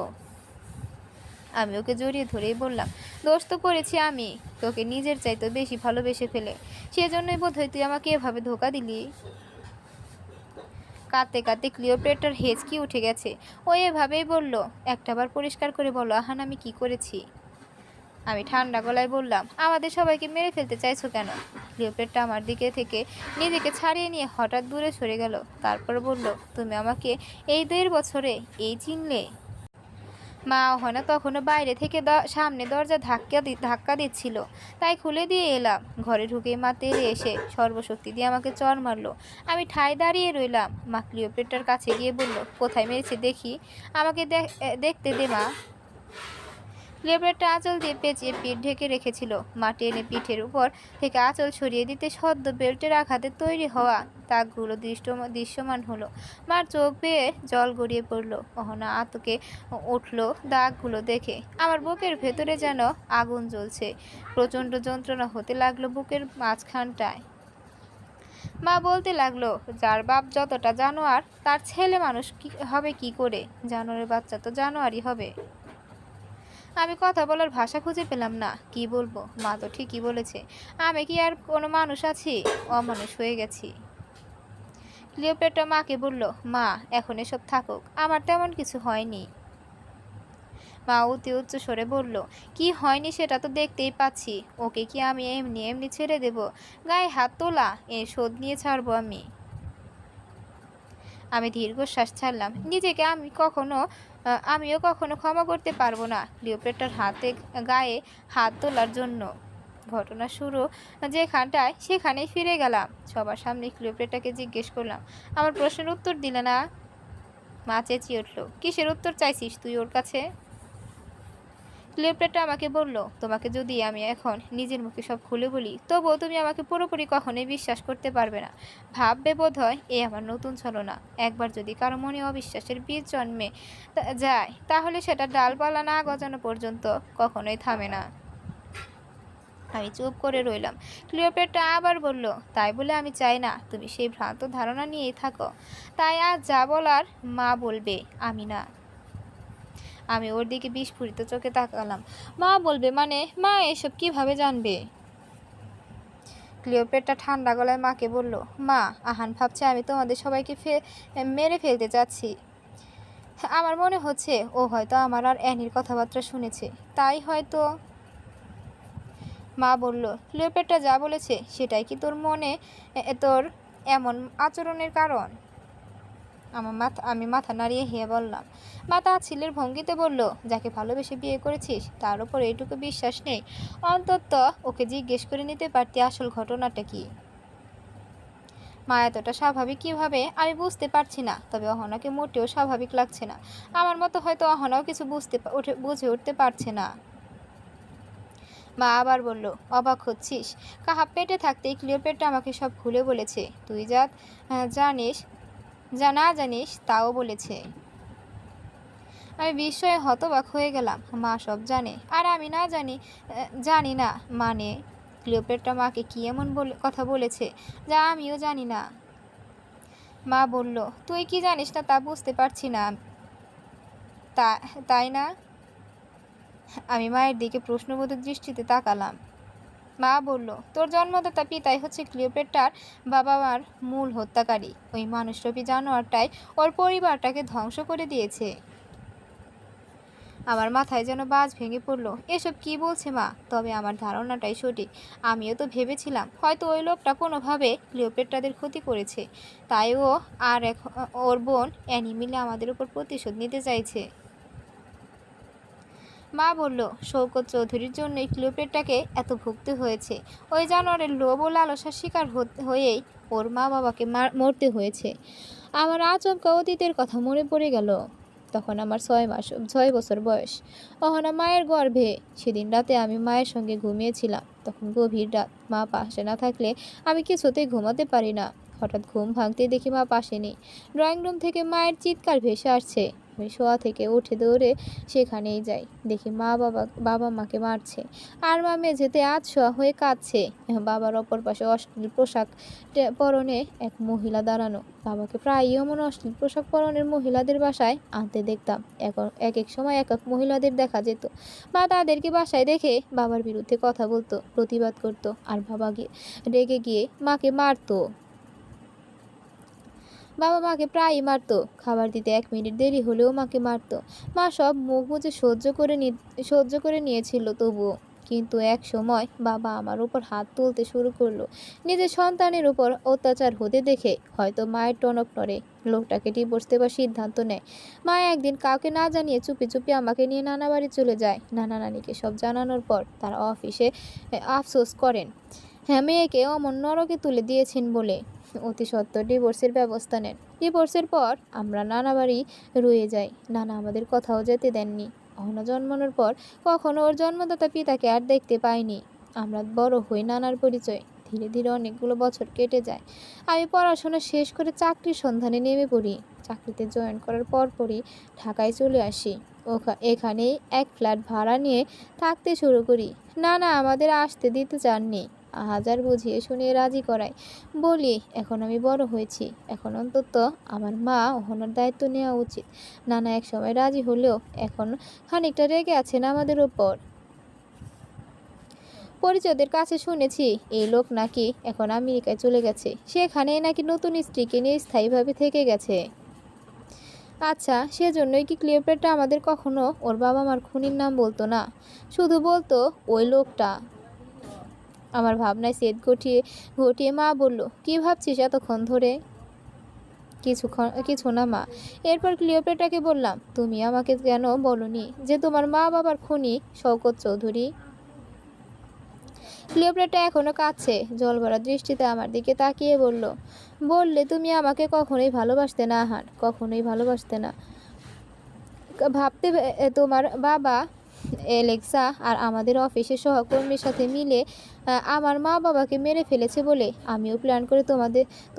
আমি ওকে জড়িয়ে ধরেই বললাম, দোষ তো করেছি আমি, তোকে নিজের চাইতে বেশি ভালোবেসে ফেলে। সেজন্যই বোধহয় তুই আমাকে এভাবে ধোকা দিলি। কাঁদতে কাঁদতে ক্লিওপেট্রার হেঁচকি উঠে গেছে। ও এভাবেই বলল, একটাবার পরিষ্কার করে বলো আহান, আমি কি করেছি? আমি ঠান্ডা গলায় বললাম, আমাদের সবাইকে মেরে ফেলতে চাইছো কেন? ক্লিওপেট্রা আমার দিকে থেকে নিজেকে ছাড়িয়ে নিয়ে হঠাৎ দূরে সরে গেল। তারপর বলল, তুমি আমাকে এই 1.5 বছরে এই চিনলে? মা অহনা তখনও বাইরে থেকে সামনে দরজা ধাক্কা দিচ্ছিল, তাই খুলে দিয়ে এলাম। ঘরে ঢুকে মা তেড়ে এসে সর্বশক্তি দিয়ে আমাকে চড় মারলো। আমি ঠায় দাঁড়িয়ে রইলাম। মা ক্লিওপেট্রার কাছে গিয়ে বলল, কোথায় মেরেছে দেখি, আমাকে দেখতে দে মা। ক্লিওপেট্রা আঁচল দিয়ে পেঁচিয়ে পিঠ ঢেকে রেখেছিল। মা টেনে পিঠের উপর থেকে আঁচল সরিয়ে দিতে সদ্য বেল্টের আঘাতে তৈরি হওয়া দাগগুলো দৃশ্যমান হলো। মার চোখ বেয়ে জল গড়িয়ে পড়ল। অহনা আতকে উঠল দাগগুলো দেখে। আমার বুকের ভেতরে যেন আগুন জ্বলছে। প্রচণ্ড যন্ত্রণা হতে লাগলো বুকের মাঝখানটায়। মা বলতে লাগলো, যার বাপ যতটা জানোয়ার, তার ছেলে মানুষ হবে কি করে? জানোয়ারের বাচ্চা তো জানোয়ারই হবে। আমি কথা বলার ভাষা খুঁজে পেলাম না। কি বলবো? মা তো ঠিকই বলেছে। আমি কি আর কোনো মানুষ আছি? অমানুষ হয়ে গেছি। ক্লিওপেট্রা মাকে বলল, মা এখন এসব থাকুক, আমার তেমন কিছু হয়নি। মা অতি উচ্চ স্বরে বলল, কি হয়নি সেটা তো দেখতেই পাচ্ছি। ওকে কি আমি এমনি এমনি ছেড়ে দেব? গায়ে হাত তোলা, এর শোধ নিয়ে ছাড়বো আমি। আমি দীর্ঘশ্বাস ছাড়লাম। নিজেকে আমিও কখনো ক্ষমা করতে পারবো না ক্লিওপেট্রার গায়ে হাত তোলার জন্য। ঘটনা শুরু যেখানটায় সেখানেই ফিরে গেলাম। সবার সামনে ক্লিওপেট্রাকে জিজ্ঞেস করলাম, আমার প্রশ্নের উত্তর দিলে না? মা চেঁচিয়ে উঠল, কিসের উত্তর চাইছিস তুই ওর কাছে? ক্লিওপেট্রা আমাকে বলল, তোমাকে যদি আমি এখন নিজের মুখে সব খুলে বলি, তবুও তুমি আমাকে পুরোপুরি কখনোই বিশ্বাস করতে পারবে না। ভাববে বোধ হয় এ আমার নতুন ছলনা। একবার যদি কারো মনে অবিশ্বাসের বীজ জন্মে যায়, তাহলে সেটা ডালপালা না গজানো পর্যন্ত কখনোই থামে না। আমি চুপ করে রইলাম। ক্লিওপেট্রা আবার বলল, তাই বলে আমি চাই না তুমি সেই ভ্রান্ত ধারণা নিয়েই থাকো। তাই আজ যা বলার মা বলবে, আমি না। আমি ওর দিকে বিস্ফোরিত চোখে তাকালাম। মা বলবে মানে? মা এসব কিভাবে জানবে? ক্লিওপেট্রা ঠান্ডা গলায় মাকে বলল, মা আহান ভাবছে আমি তোমাদের সবাইকে মেরে ফেলতে যাচ্ছি। আমার মনে হচ্ছে ও হয়তো আমার আর অ্যানির কথাবার্তা শুনেছে, তাই হয়তো। মা বলল, ক্লিওপেট্রা যা বলেছে সেটাই কি তোর এমন আচরণের কারণ? আমি মাথা নাড়িয়ে হেয়ে বললাম। মা তাচ্ছিল্যের ভঙ্গিতে বলল, যাকে ভালোবেসে বিয়ে করেছিস তার উপর এইটুকু বিশ্বাস নেই? অন্তত ওকে জিজ্ঞেস করে নিতে পারতি আসল ঘটনাটা কি। মা এতটা স্বাভাবিক কিভাবে আমি বুঝতে পারছি না, তবে অহনাকে মোটেও স্বাভাবিক লাগছে না। আমার মতো হয়তো অহনাও কিছু বুঝে উঠতে পারছে না। মা আবার বলল, অবাক হচ্ছিস? কাহাব পেটে থাকতেই ক্লিওপেট্রা আমাকে সব খুলে বলেছে। তুই যা জানিস, যা না জানিস তাও বলেছে। আমি বিস্ময়ে হতবাক হয়ে গেলাম। মা সব জানে আর আমি না জানি? জানি না মানে? ক্লিওপেট্রা মাকে কি এমন কথা বলেছে যা আমিও জানি না? মা বলল, তুই কি জানিস না তা বুঝতে পারছি না, তাই না? আমি মায়ের দিকে প্রশ্নবোধক দৃষ্টিতে তাকালাম। মা বলল, তোর জন্মদাতা পিতাই হচ্ছে ক্লিওপেট্রার বাবা মার মূল হত্যাকারী। ওই মানুষরূপী জানোয়ারটাই ওর পরিবারটাকে ধ্বংস করে দিয়েছে। আমার মাথায় যেন বাজ ভেঙে পড়ল। এসব কি বলছে মা? তবে আমার ধারণাটাই সঠিক। আমিও তো ভেবেছিলাম হয়তো ওই লোকটা কোনোভাবে ক্লিওপেট্রাদের ক্ষতি করেছে, তাই ও আর ওর বোন অ্যানি মিলে আমাদের উপর প্রতিশোধ নিতে চাইছে। মা বলল, শওকত চৌধুরীর জন্যই ক্লিওপেট্রাকে এত ভুগতে হয়েছে। ওই জানোয়ারের লোভ ও লালসার শিকার হয়েই ওর মা বাবাকে মরতে হয়েছে। আমার আচমকা অতীতের কথা মনে পড়ে গেল। তখন আমার 6 বছর বয়স। অহনা মায়ের গর্ভে। সেদিন রাতে আমি মায়ের সঙ্গে ঘুমিয়েছিলাম। তখন গভীর রাত। মা পাশে না থাকলে আমি কিছুতেই ঘুমাতে পারি না। হঠাৎ ঘুম ভাঙতেই দেখি মা পাশে নেই। ড্রয়িং রুম থেকে মায়ের চিৎকার ভেসে আসছে। আমি শোয়া থেকে উঠে দৌড়ে সেখানেই যাই। দেখি বাবা মাকে মারছে, আর মা মেঝেতে আধশোয়া হয়ে কাঁদছে। বাবার অপর পাশে অশ্লীল পোশাক পরনে এক মহিলা দাঁড়ানো। বাবাকে প্রায়ই এমন অশ্লীল পোশাক পরনের মহিলাদের বাসায় আনতে দেখতাম। এক এক সময় এক এক মহিলাদের দেখা যেত। মা তাদেরকে বাসায় দেখে বাবার বিরুদ্ধে কথা বলতো, প্রতিবাদ করতো, আর বাবা রেগে গিয়ে মাকে মারতো। বাবা মাকে প্রায়ই মারতো। খাবার দিতে 1 মিনিট দেরি হলেও মাকে মারতো। মা সব মুখ বুজে সহ্য করে নিয়েছিল তবুও। কিন্তু এক সময় বাবা আমার উপর হাত তুলতে শুরু করলো। নিজের সন্তানের উপর অত্যাচার হতে দেখে হয়তো মায়ের টনক নড়ে। লোকটাকে ডিভোর্স দেবার সিদ্ধান্ত নেয়। মা একদিন কাউকে না জানিয়ে চুপি চুপি আমাকে নিয়ে নানা বাড়ি চলে যায়। নানা নানিকে সব জানানোর পর তারা অফিসে আফসোস করেন, হ্যাঁ, মেয়েকে অমন নরকে তুলে দিয়েছেন বলে। অতি সত্বর ডিভোর্সের ব্যবস্থা নেন। ডিভোর্সের পর আমরা নানা বাড়ি রয়ে যাই। নানা আমাদের কোথাও যেতে দেননি। অহনা জন্মানোর পর কখনো ওর জন্মদাতা পিতাকে আর দেখতে পাইনি। আমরা বড় হই নানার পরিচয়। ধীরে ধীরে অনেকগুলো বছর কেটে যায়। আমি পড়াশোনা শেষ করে চাকরির সন্ধানে নেমে পড়ি। চাকরিতে জয়েন করার পরপরই ঢাকায় চলে আসি। এখানেই এক ফ্ল্যাট ভাড়া নিয়ে থাকতে শুরু করি। নানা আমাদের আসতে দিতে চাননি। হাজার বুঝিয়ে শুনিয়ে রাজি করায়। বলি, এখন আমি বড় হয়েছি, এখন অন্তত আমার মা অহনার দায়িত্ব নেওয়া উচিত। নানা এক সময় রাজি হলেও এখন খানিকটা রেগে আছেন আমাদের ওপর। পরিচিতদের কাছে শুনেছি এই লোক নাকি এখন আমেরিকায় চলে গেছে। সেখানে নাকি নতুন স্ত্রীকে নিয়ে স্থায়ীভাবে থেকে গেছে। আচ্ছা, সেজন্যই কি ক্লিওপেট্রা আমাদের কখনো ওর বাবা মার খুনির নাম বলতো না, শুধু বলতো ওই লোকটা? আমার ভাবনায় সেদ ঘটিয়ে মা বলল, কি ভাবছিস এতক্ষণ ধরে? কিছু না মা। এরপর ক্লিওপেট্রাকে বললাম, তুমি আমাকে কেন বলনি যে তোমার মা বাবার খুনি শওকত চৌধুরী? ক্লিওপেট্রা এখনো কাঁদছে। জল ভরা দৃষ্টিতে আমার দিকে তাকিয়ে বললে তুমি আমাকে কখনোই ভালোবাসতে না আহান, কখনোই ভালোবাসতে না। ভাবতে তোমার বাবা এলেক্সা আর আমাদের অফিসের সহকর্মীর সাথে মিলে আমার মা বাবাকে মেরে ফেলেছে বলে আমিও প্ল্যান করে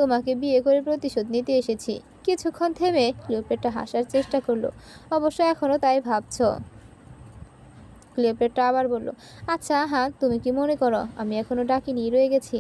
তোমাকে বিয়ে করে প্রতিশোধ নিতে এসেছি। কিছুক্ষণ থেমে ক্লিওপেট্রা হাসার চেষ্টা করলো। অবশ্য এখনও তাই ভাবছ? ক্লিওপেট্রা আবার বলল, আচ্ছা হ্যাঁ, তুমি কি মনে করো আমি এখনো ডাকিনি রয়ে গেছি?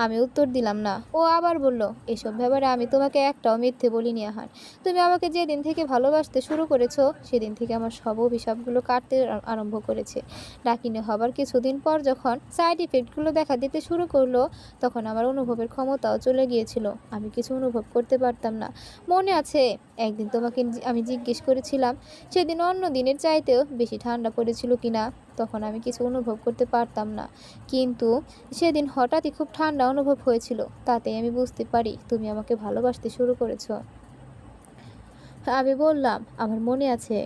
আমি উত্তর দিলাম না। ও আবার বলল, এসব ব্যাপারে আমি তোমাকে একটাও মিথ্যে বলিনি আহার। তুমি আমাকে যেদিন থেকে ভালোবাসতে শুরু করেছো সেদিন থেকে আমার সব অভিশাপগুলো কাটতে আরম্ভ করেছে। ডাকিনি হবার কিছুদিন পর যখন সাইড ইফেক্টগুলো দেখা দিতে শুরু করলো তখন আমার অনুভবের ক্ষমতাও চলে গিয়েছিল। আমি কিছু অনুভব করতে পারতাম না। মনে আছে একদিন তোমাকে আমি জিজ্ঞেস করেছিলাম সেদিন অন্য দিনের চাইতেও বেশি ঠান্ডা পড়েছিল কিনা? তখন আমি কিছু অনুভব করতে পারতাম না, কিন্তু সেদিন হঠাৎই খুব ঠান্ডা অনুভব হয়েছিল। তাতেই আমি বুঝতে পারি তুমি আমাকে ভালোবাসতে শুরু করেছো। আমি বললাম, আমার মনে আছে।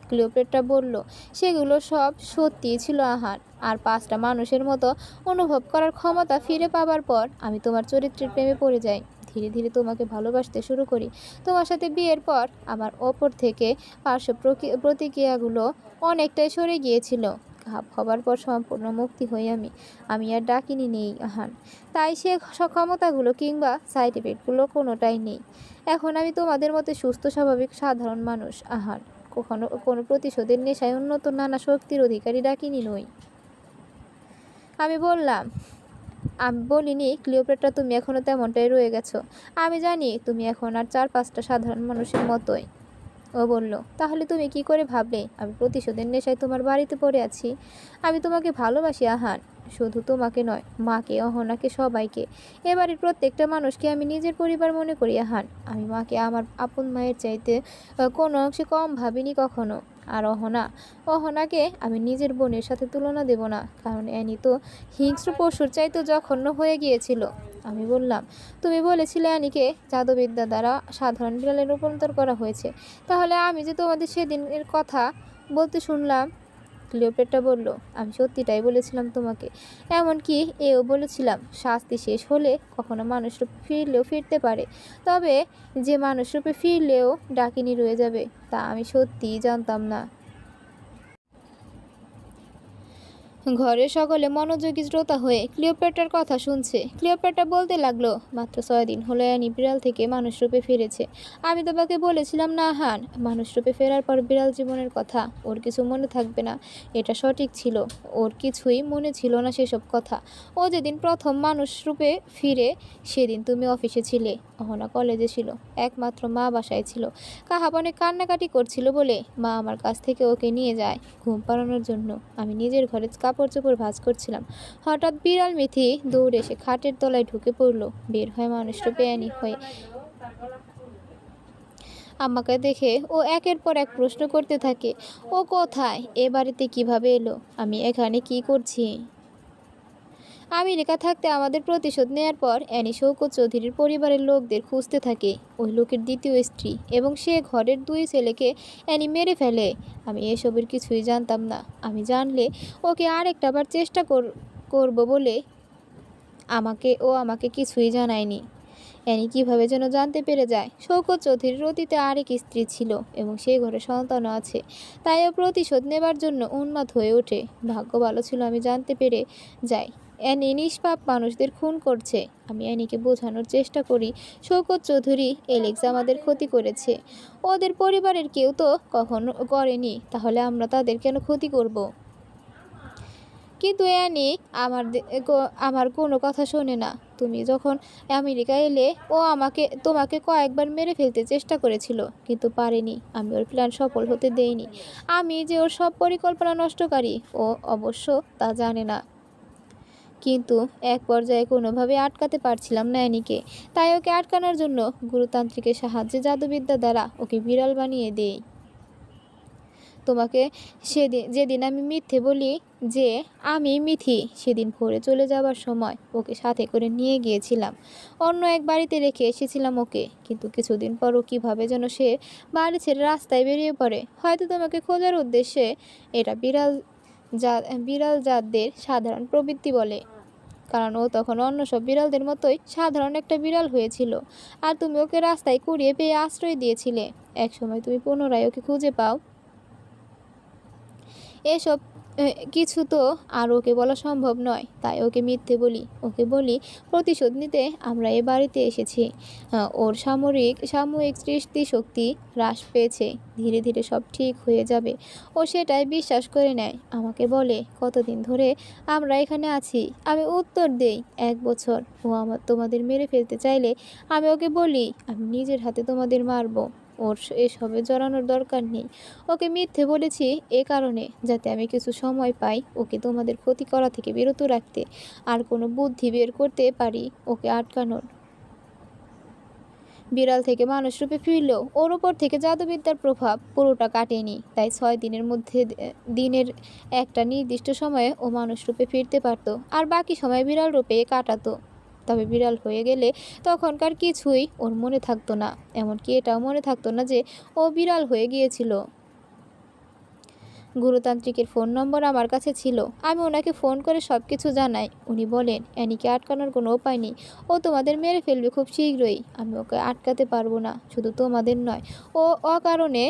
ক্লিওপেট্রা বলল, সেগুলো সব সত্যিই ছিল আহার। আর 5টা মানুষের মতো অনুভব করার ক্ষমতা ফিরে পাবার পর আমি তোমার চরিত্রের প্রেমে পড়ে যাই। ধীরে ধীরে তোমাকে ভালোবাসতে শুরু করি। তোমার সাথে বিয়ের পর আমার ওপর থেকে পার্শ্ব প্রতিক্রিয়াগুলো অনেকটাই সরে গিয়েছিল। হবার পর সম্পূর্ণ মুক্তি হই আমি আর ডাকিনি নেই আহান। তাই সে ক্ষমতাগুলো কিংবা সাইড এফেক্টগুলো কোনোটাই নেই। এখন আমি তোমাদের মতো সুস্থ স্বাভাবিক সাধারণ মানুষ আহান। কখনো কোনো প্রতিশোধের নেশায় উন্নত নানা শক্তির অধিকারী ডাকিনি নই। আমি বলিনি ক্লিওপেট্রা তুমি এখনো তেমনটাই রয়ে গেছো। আমি জানি তুমি এখন আর 4-5টা সাধারণ মানুষের মতোই। ও বলল, তাহলে তুমি কি করে ভাবলে আমি প্রতিশোধের নেশায় তোমার বাড়িতে পড়ে আছি? আমি তোমাকে ভালোবাসি আহান, শুধু তোমাকে নয়, মাকে, অহনাকে, সবাইকে। এবারের প্রত্যেকটা মানুষকে আমি নিজের পরিবার মনে করি আহান। আমি মাকে আমার আপন মায়ের চাইতে কোনো অংশে কম ভাবিনি কখনো। আর অহনাকে আমি নিজের বোনের সাথে তুলনা দেব না, কারণ অ্যানি তো হিংস্র পশুর চাইতে জঘন্য হয়ে গিয়েছিল। আমি বললাম, তুমি বলেছিলে অ্যানিকে জাদুবিদ্যা দ্বারা সাধারণ বিড়ালে রূপান্তর করা হয়েছে, তাহলে আমি যে তোমাদের সেদিনের কথা বলতে শুনলাম। ক্লিওপেট্রা বলল, আমি সত্যিটাই বলেছিলাম তোমাকে। এমনকি এও বলেছিলাম শাস্তি শেষ হলে কখনো মানুষরূপে ফিরলেও ফিরতে পারে, তবে যে মানুষরূপে ফিরলেও ডাকিনী রয়ে যাবে তা আমি সত্যিই জানতাম না। ঘরে সকলে মনোযোগী শ্রোতা হয়ে ক্লিওপেট্রার কথা শুনছে। ক্লিওপেট্রা বলতে লাগলো, মাত্র 6 দিন হলো অ্যানি বিড়াল থেকে মানুষ রূপে ফিরেছে। আমি তোমাকে বলেছিলাম না হান, মানুষ রূপে ফেরার পর বিড়াল জীবনের কথা ওর কিছু মনে থাকবে না। এটা সঠিক ছিল, ওর কিছুই মনে ছিল না সেসব কথা। ও যেদিন প্রথম মানুষ রূপে ফিরে সেদিন তুমি অফিসে ছিলে, অহনা কলেজে ছিল, একমাত্র মা বাসায় ছিল। কাহাব অনেক কান্নাকাটি করছিল বলে মা আমার কাছ থেকে ওকে নিয়ে যায় ঘুম পাড়ানোর জন্য। আমি নিজের ঘরে কাপড় চোপড় ভাঁজ করছিলাম। হঠাৎ বিড়াল মিথি দৌড়ে এসে খাটের তলায় ঢুকে পড়লো। বের হয় মানুষরূপে অ্যানি হয়ে। আমাকে দেখে ও একের পর এক প্রশ্ন করতে থাকে, ও কোথায়, এ বাড়িতে কিভাবে এলো, আমি এখানে কি করছি? আমেরিকা থাকতে আমাদের প্রতিশোধ নেয়ার পর অ্যানি শওকত চৌধুরীর পরিবারের লোকদের খুঁজতে থাকে। ওই লোকের দ্বিতীয় স্ত্রী এবং সে ঘরের 2 ছেলেকে অ্যানি মেরে ফেলে। আমি এসবের কিছুই জানতাম না। আমি জানলে ওকে আরেকটা বার চেষ্টা করব বলে আমাকে কিছুই জানায়নি। অ্যানি কিভাবে যেন জানতে পেরে যায় শওকত চৌধুরীর অতীতে আরেক স্ত্রী ছিল এবং সেই ঘরে সন্তানও আছে। তাই ও প্রতিশোধ নেবার জন্য উন্মাদ হয়ে ওঠে। ভাগ্য ভালো ছিল আমি জানতে পেরে যাই অ্যানি নিষ্পাপ মানুষদের খুন করছে। আমি অ্যানিকে বোঝানোর চেষ্টা করি শওকত চৌধুরী এলেক্স আমাদের ক্ষতি করেছে, ওদের পরিবারের কেউ তো কখনো করেনি, তাহলে আমরা তাদের কেন ক্ষতি করব? কিন্তু অ্যানি আমার কোনো কথা শোনে না। তুমি যখন আমেরিকা এলে ও তোমাকে কয়েকবার মেরে ফেলতে চেষ্টা করেছিল, কিন্তু পারেনি। আমি ওর প্ল্যান সফল হতে দেইনি। আমি যে ওর সব পরিকল্পনা নষ্টকারী ও অবশ্য তা জানে না। কিন্তু এক পর্যায়ে কোনোভাবে আটকাতে পারছিলাম না অ্যানিকে। তাই ওকে আটকানোর জন্য গুরুতান্ত্রিকের সাহায্যে জাদুবিদ্যা দ্বারা ওকে বিড়াল বানিয়ে দেই। তোমাকে যেদিন আমি মিথ্যে বলি যে আমি মিথি, সেদিন ভোরে চলে যাবার সময় ওকে সাথে করে নিয়ে গিয়েছিলাম। অন্য এক বাড়িতে রেখে এসেছিলাম ওকে, কিন্তু কিছুদিন পর ও কীভাবে যেন সে বাড়ি ছেড়ে রাস্তায় বেরিয়ে পড়ে। হয়তো তোমাকে খোঁজার উদ্দেশ্যে। এটা বিড়াল জাতদের সাধারণ প্রবৃত্তি বলে, কারণ ও তখন অন্য সব বিড়ালদের মতোই সাধারণ একটা বিড়াল হয়েছিল। আর তুমি ওকে রাস্তায় কুড়িয়ে পেয়ে আশ্রয় দিয়েছিলে। একসময় তুমি পুনরায় ওকে খুঁজে পাও। এসব কিছু তো আর ওকে বলা সম্ভব নয়, তাই ওকে মিথ্যে বলি। ওকে বলি প্রতিশোধ নিতে আমরা এ বাড়িতে এসেছি। ওর সাময়িক স্মৃতিশক্তি হ্রাস পেয়েছে, ধীরে ধীরে সব ঠিক হয়ে যাবে। ও সেটাই বিশ্বাস করে নেয়। আমাকে বলে, কতদিন ধরে আমরা এখানে আছি? আমি উত্তর দেই, 1 বছর। ও তোমাদের মেরে ফেলতে চাইলে আমি ওকে বলি, আমি নিজের হাতে তোমাদের মারবো। ওর এসবে জড়ানোর দরকার নেই। ওকে মিথ্যে বলেছি এ কারণে, যাতে আমি কিছু সময় পাই ওকে তোমাদের ক্ষতি করা থেকে বিরত রাখতে, আর কোনো বুদ্ধি বের করতে পারি ওকে আটকানোর। বিড়াল থেকে মানুষ রূপে ফিরলেও ওর ওপর থেকে জাদুবিদ্যার প্রভাব পুরোটা কাটেনি। তাই 6 দিনের মধ্যে দিনের একটা নির্দিষ্ট সময়ে ও মানুষ রূপে ফিরতে পারতো, আর বাকি সময় বিড়াল রূপে কাটাতো। তবে বিড়াল হয়ে গেলে তখনকার কিছুই ওর মনে থাকতো না, এমনকি এটাও মনে থাকতো না যে ও বিড়াল হয়ে গিয়েছিল। গুরুতান্ত্রিকের ফোন নম্বর আমার কাছে ছিল। আমি ওনাকে ফোন করে সব কিছু জানাই। উনি বলেন অ্যানিকে আটকানোর কোনো উপায় নেই, ও তোমাদের মেরে ফেলবে খুব শীঘ্রই। আমি ওকে আটকাতে পারবো না, শুধু তোমাদের নয়, ও অকারণে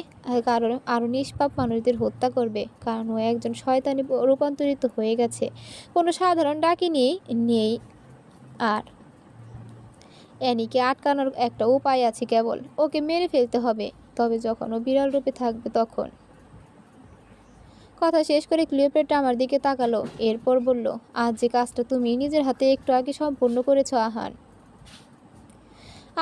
কারণ আরও নিষ্পাপ মানুষদের হত্যা করবে, কারণ ও একজন শয়তানে রূপান্তরিত হয়ে গেছে। কোনো সাধারণ ডাকিনি নেই। আর অ্যানিকে আটকানোর একটা উপায় আছে, কেবল ওকে মেরে ফেলতে হবে। তবে যখন ও বিড়াল রূপে থাকবে তখন। কথা শেষ করে ক্লিওপেট্রা আমার দিকে তাকালো, এরপর বলল, আজ যে কাজটা তুমি নিজের হাতে একটু আগে সম্পূর্ণ করেছ আহান,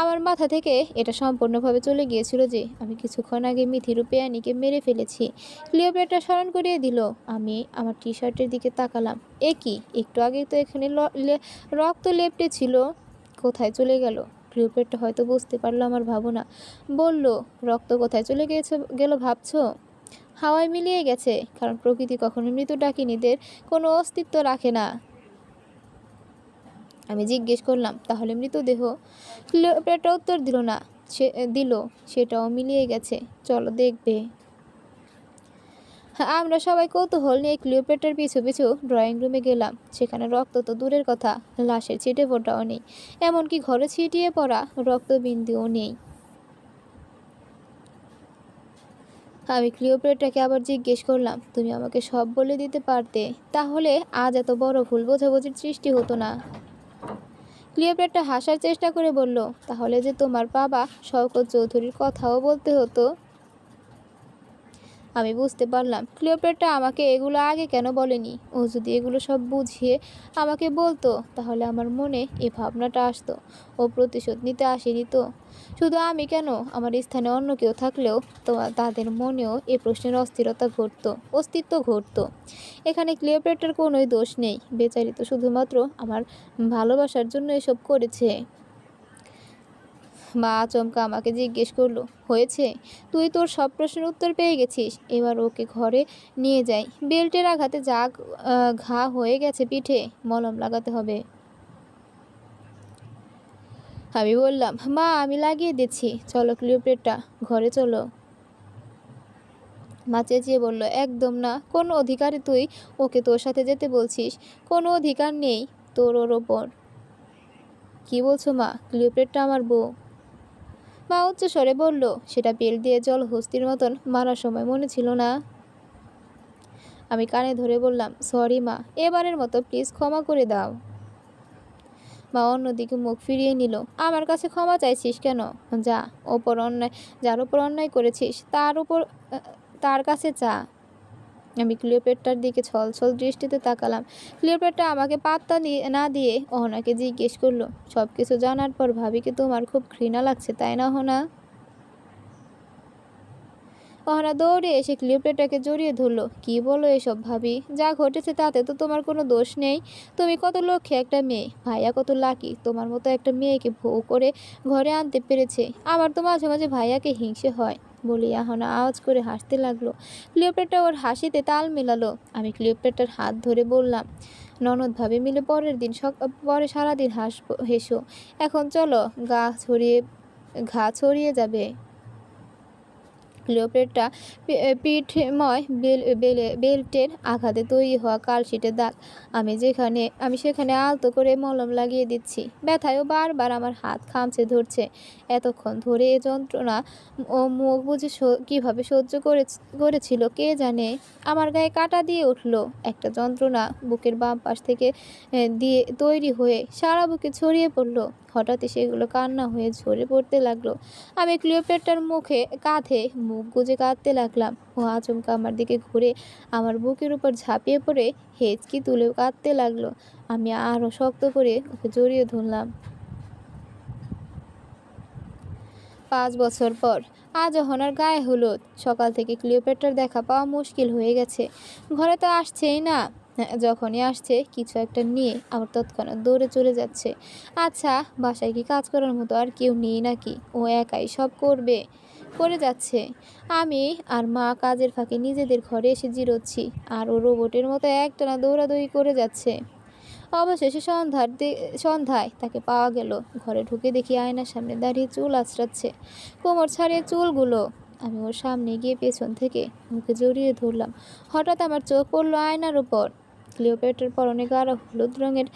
আমার মাথা থেকে এটা সম্পূর্ণভাবে চলে গিয়েছিল যে আমি কিছুক্ষণ আগে মিথিরূপে অ্যানিকে মেরে ফেলেছি। ক্লিওপেট্রা স্মরণ করিয়ে দিল। আমি আমার টি শার্টের দিকে তাকালাম। এ কি, একটু আগে তো এখানে রক্ত লেপ্টে ছিল, কোথায় চলে গেল? ক্লিওপেট্রা হয়তো বুঝতে পারলো আমার ভাবনা। বলল, রক্ত কোথায় চলে গেল ভাবছো? হাওয়ায় মিলিয়ে গেছে, কারণ প্রকৃতি কখনো মৃত ডাকিনীদের কোনো অস্তিত্ব রাখে না। আমি জিজ্ঞেস করলাম, তাহলে মৃতদেহ? ক্লিওপেট্রা উত্তর দিল না। সেটাও মিলিয়ে গেছে, চলো দেখবে। আমরা সবাই কৌতূহল নিয়ে ক্লিওপেট্রার পিছু পিছু ড্রয়িং রুমে গেলাম। সেখানে রক্ত তো দূরের কথা, লাশের ছিটে ফোটাও নেই, এমনকি ঘরে ছিটিয়ে পড়া রক্তবিন্দুও নেই। আমি ক্লিওপেট্রাকে আবার জিজ্ঞেস করলাম, তুমি আমাকে সব বলে দিতে পারতে, তাহলে আজ এত বড় ভুল বোঝাবুঝির সৃষ্টি হতো না। ক্লিওপেট্রা হাসার চেষ্টা করে বলল, তাহলে যে তোমার বাবা শওকত চৌধুরীর কথাও বলতে হতো। আমি বুঝতে পারলাম ক্লিওপেট্রা আমাকে এগুলো আগে কেন বলেনি। ও যদি এগুলো সব বুঝিয়ে আমাকে বলতো, তাহলে আমার মনে এই ভাবনাটা আসতো। ও প্রতিশোধ নিতে আসেনি তো। শুধু আমি কেন, আমার স্থানে অন্য কেউ থাকলেও তাদের মনেও এ প্রশ্নের অস্তিত্ব ঘটতো। এখানে ক্লিওপেট্রার কোনোই দোষ নেই, বেচারি তো শুধুমাত্র আমার ভালোবাসার জন্য এসব করেছে। মা আচমকা আমাকে জিজ্ঞেস করলো, হয়েছে, তুই তোর সব প্রশ্নের উত্তর পেয়ে গেছিস, এবার ওকে ঘরে নিয়ে যাই। বেল্টের আঘাতে যা ঘা হয়ে গেছে পিঠে, মলম লাগাতে হবে। আমি বললাম, মা আমি লাগিয়ে দিচ্ছি, চলো ক্লিওপেট্রা, ঘরে চলো। মা চেঁচিয়ে বলল, একদম না, কোনো অধিকারে তুই ওকে তোর সাথে যেতে বলছিস? কোনো অধিকার নেই তোর ওর ওপর। কি বলছো মা? ক্লিওপেট্রা আমার বউ। মা উচ্চস্বরে বলল, সেটা বেল দিয়ে জলহস্তির মতন মারার সময় মনে ছিল না? আমি কানে ধরে বললাম, সরি মা, এবারের মতো প্লিজ ক্ষমা করে দাও। মা অন্যদিকে মুখ ফিরিয়ে নিল। আমার কাছে ক্ষমা চাইছিস কেন? যার উপর অন্যায় করেছিস তার কাছে চা। আমি ক্লিওপেট্রার দিকে ছলছল দৃষ্টিতে তাকালাম। ক্লিওপেট্রা আমাকে পাত্তা না দিয়ে অহনাকে জিজ্ঞেস করলো, সব কিছু জানার পর ভাবিকে তোমার খুব ঘৃণা লাগছে তাই না অহনা? অহনা দৌড়ে এসে ক্লিওপেট্রাকে জড়িয়ে ধরলো। কি বলো এসব ভাবি? যা ঘটেছে তাতে তো তোমার কোনো দোষ নেই। তুমি কত লক্ষ্যে একটা মেয়ে, ভাইয়া কত লাকি তোমার মতো একটা মেয়েকে বউ করে ঘরে আনতে পেরেছে। আমার তো মাঝে মাঝে ভাইয়াকে হিংসে হয়। বলি অহনা আওয়াজ করে হাসতে লাগলো। ক্লিওপেট্রা ওর হাসিতে তাল মেলালো। আমি ক্লিওপেট্রার হাত ধরে বললাম, ননদ ভাবে মিলে পরে সারাদিন হেসো। এখন চলো, ঘা ছড়িয়ে যাবে। ক্লিওপেট্রা পিঠময় বেল্টের আঘাতে তৈরি হওয়া কালশিটের দাগ। আমি সেখানে আলতো করে মলম লাগিয়ে দিচ্ছি। ব্যথায়ও বারবার আমার হাত খামচে ধরছে। এতক্ষণ ধরে এ যন্ত্রণা ও মুখ বুঝে কীভাবে সহ্য করেছিল কে জানে। আমার গায়ে কাঁটা দিয়ে উঠল। একটা যন্ত্রণা বুকের বাম পাশ থেকে তৈরি হয়ে সারা বুকে ছড়িয়ে পড়ল। হঠাৎই সেগুলো কান্না হয়ে ঝরে পড়তে লাগলো। আমি ক্লিওপেট্রার কাঁধে মুখ গুজে কাঁদতে লাগলাম। ও আচমকা আমার দিকে ঘুরে আমার বুকের উপর ঝাঁপিয়ে পড়ে হেঁচকি তুলে কাঁদতে লাগলো। আমি আরও শক্ত করে ওকে জড়িয়ে ধরলাম। 5 বছর পর আজ অহনার গায়ে হলুদ। সকাল থেকে ক্লিওপেট্রার দেখা পাওয়া মুশকিল হয়ে গেছে। ঘরে তো আসছেই না। যখনই আসছে কিছু একটা নিয়ে আবার তৎক্ষণাৎ দৌড়ে চলে যাচ্ছে। আচ্ছা, বাসায় কি কাজ করার মতো আর কেউ নেই নাকি? ও একাই সব করে যাচ্ছে। আমি আর মা কাজের ফাঁকে নিজেদের ঘরে এসে জিরোচ্ছি, আর ও রোবটের মতো একটানা দৌড়াদৌড়ি করে যাচ্ছে। অবশেষে সন্ধ্যায় তাকে পাওয়া গেল। ঘরে ঢুকে দেখি আয়নার সামনে দাঁড়িয়ে চুল আঁচড়াচ্ছে। কোমর ছাড়িয়ে চুলগুলো আমি ওর সামনে গিয়ে পেছন থেকে ওকে জড়িয়ে ধরলাম। হঠাৎ আমার চোখ পড়লো আয়নার উপর। ক্লিওপেট্রার পরনে গাঢ় হলুদ রঙের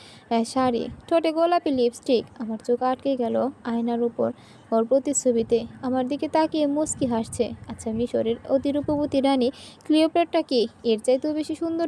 শাড়ি, ঠোঁটে গোলাপি লিপস্টিক। আমার চোখ আটকে গেল আয়নার উপর ওর প্রতিচ্ছবিতে। আমার দিকে তাকিয়ে মুচকি হাসছে। আচ্ছা, মিশরের অতি রূপবতী রানী ক্লিওপেট্রা কি এর চাইতেও বেশি সুন্দর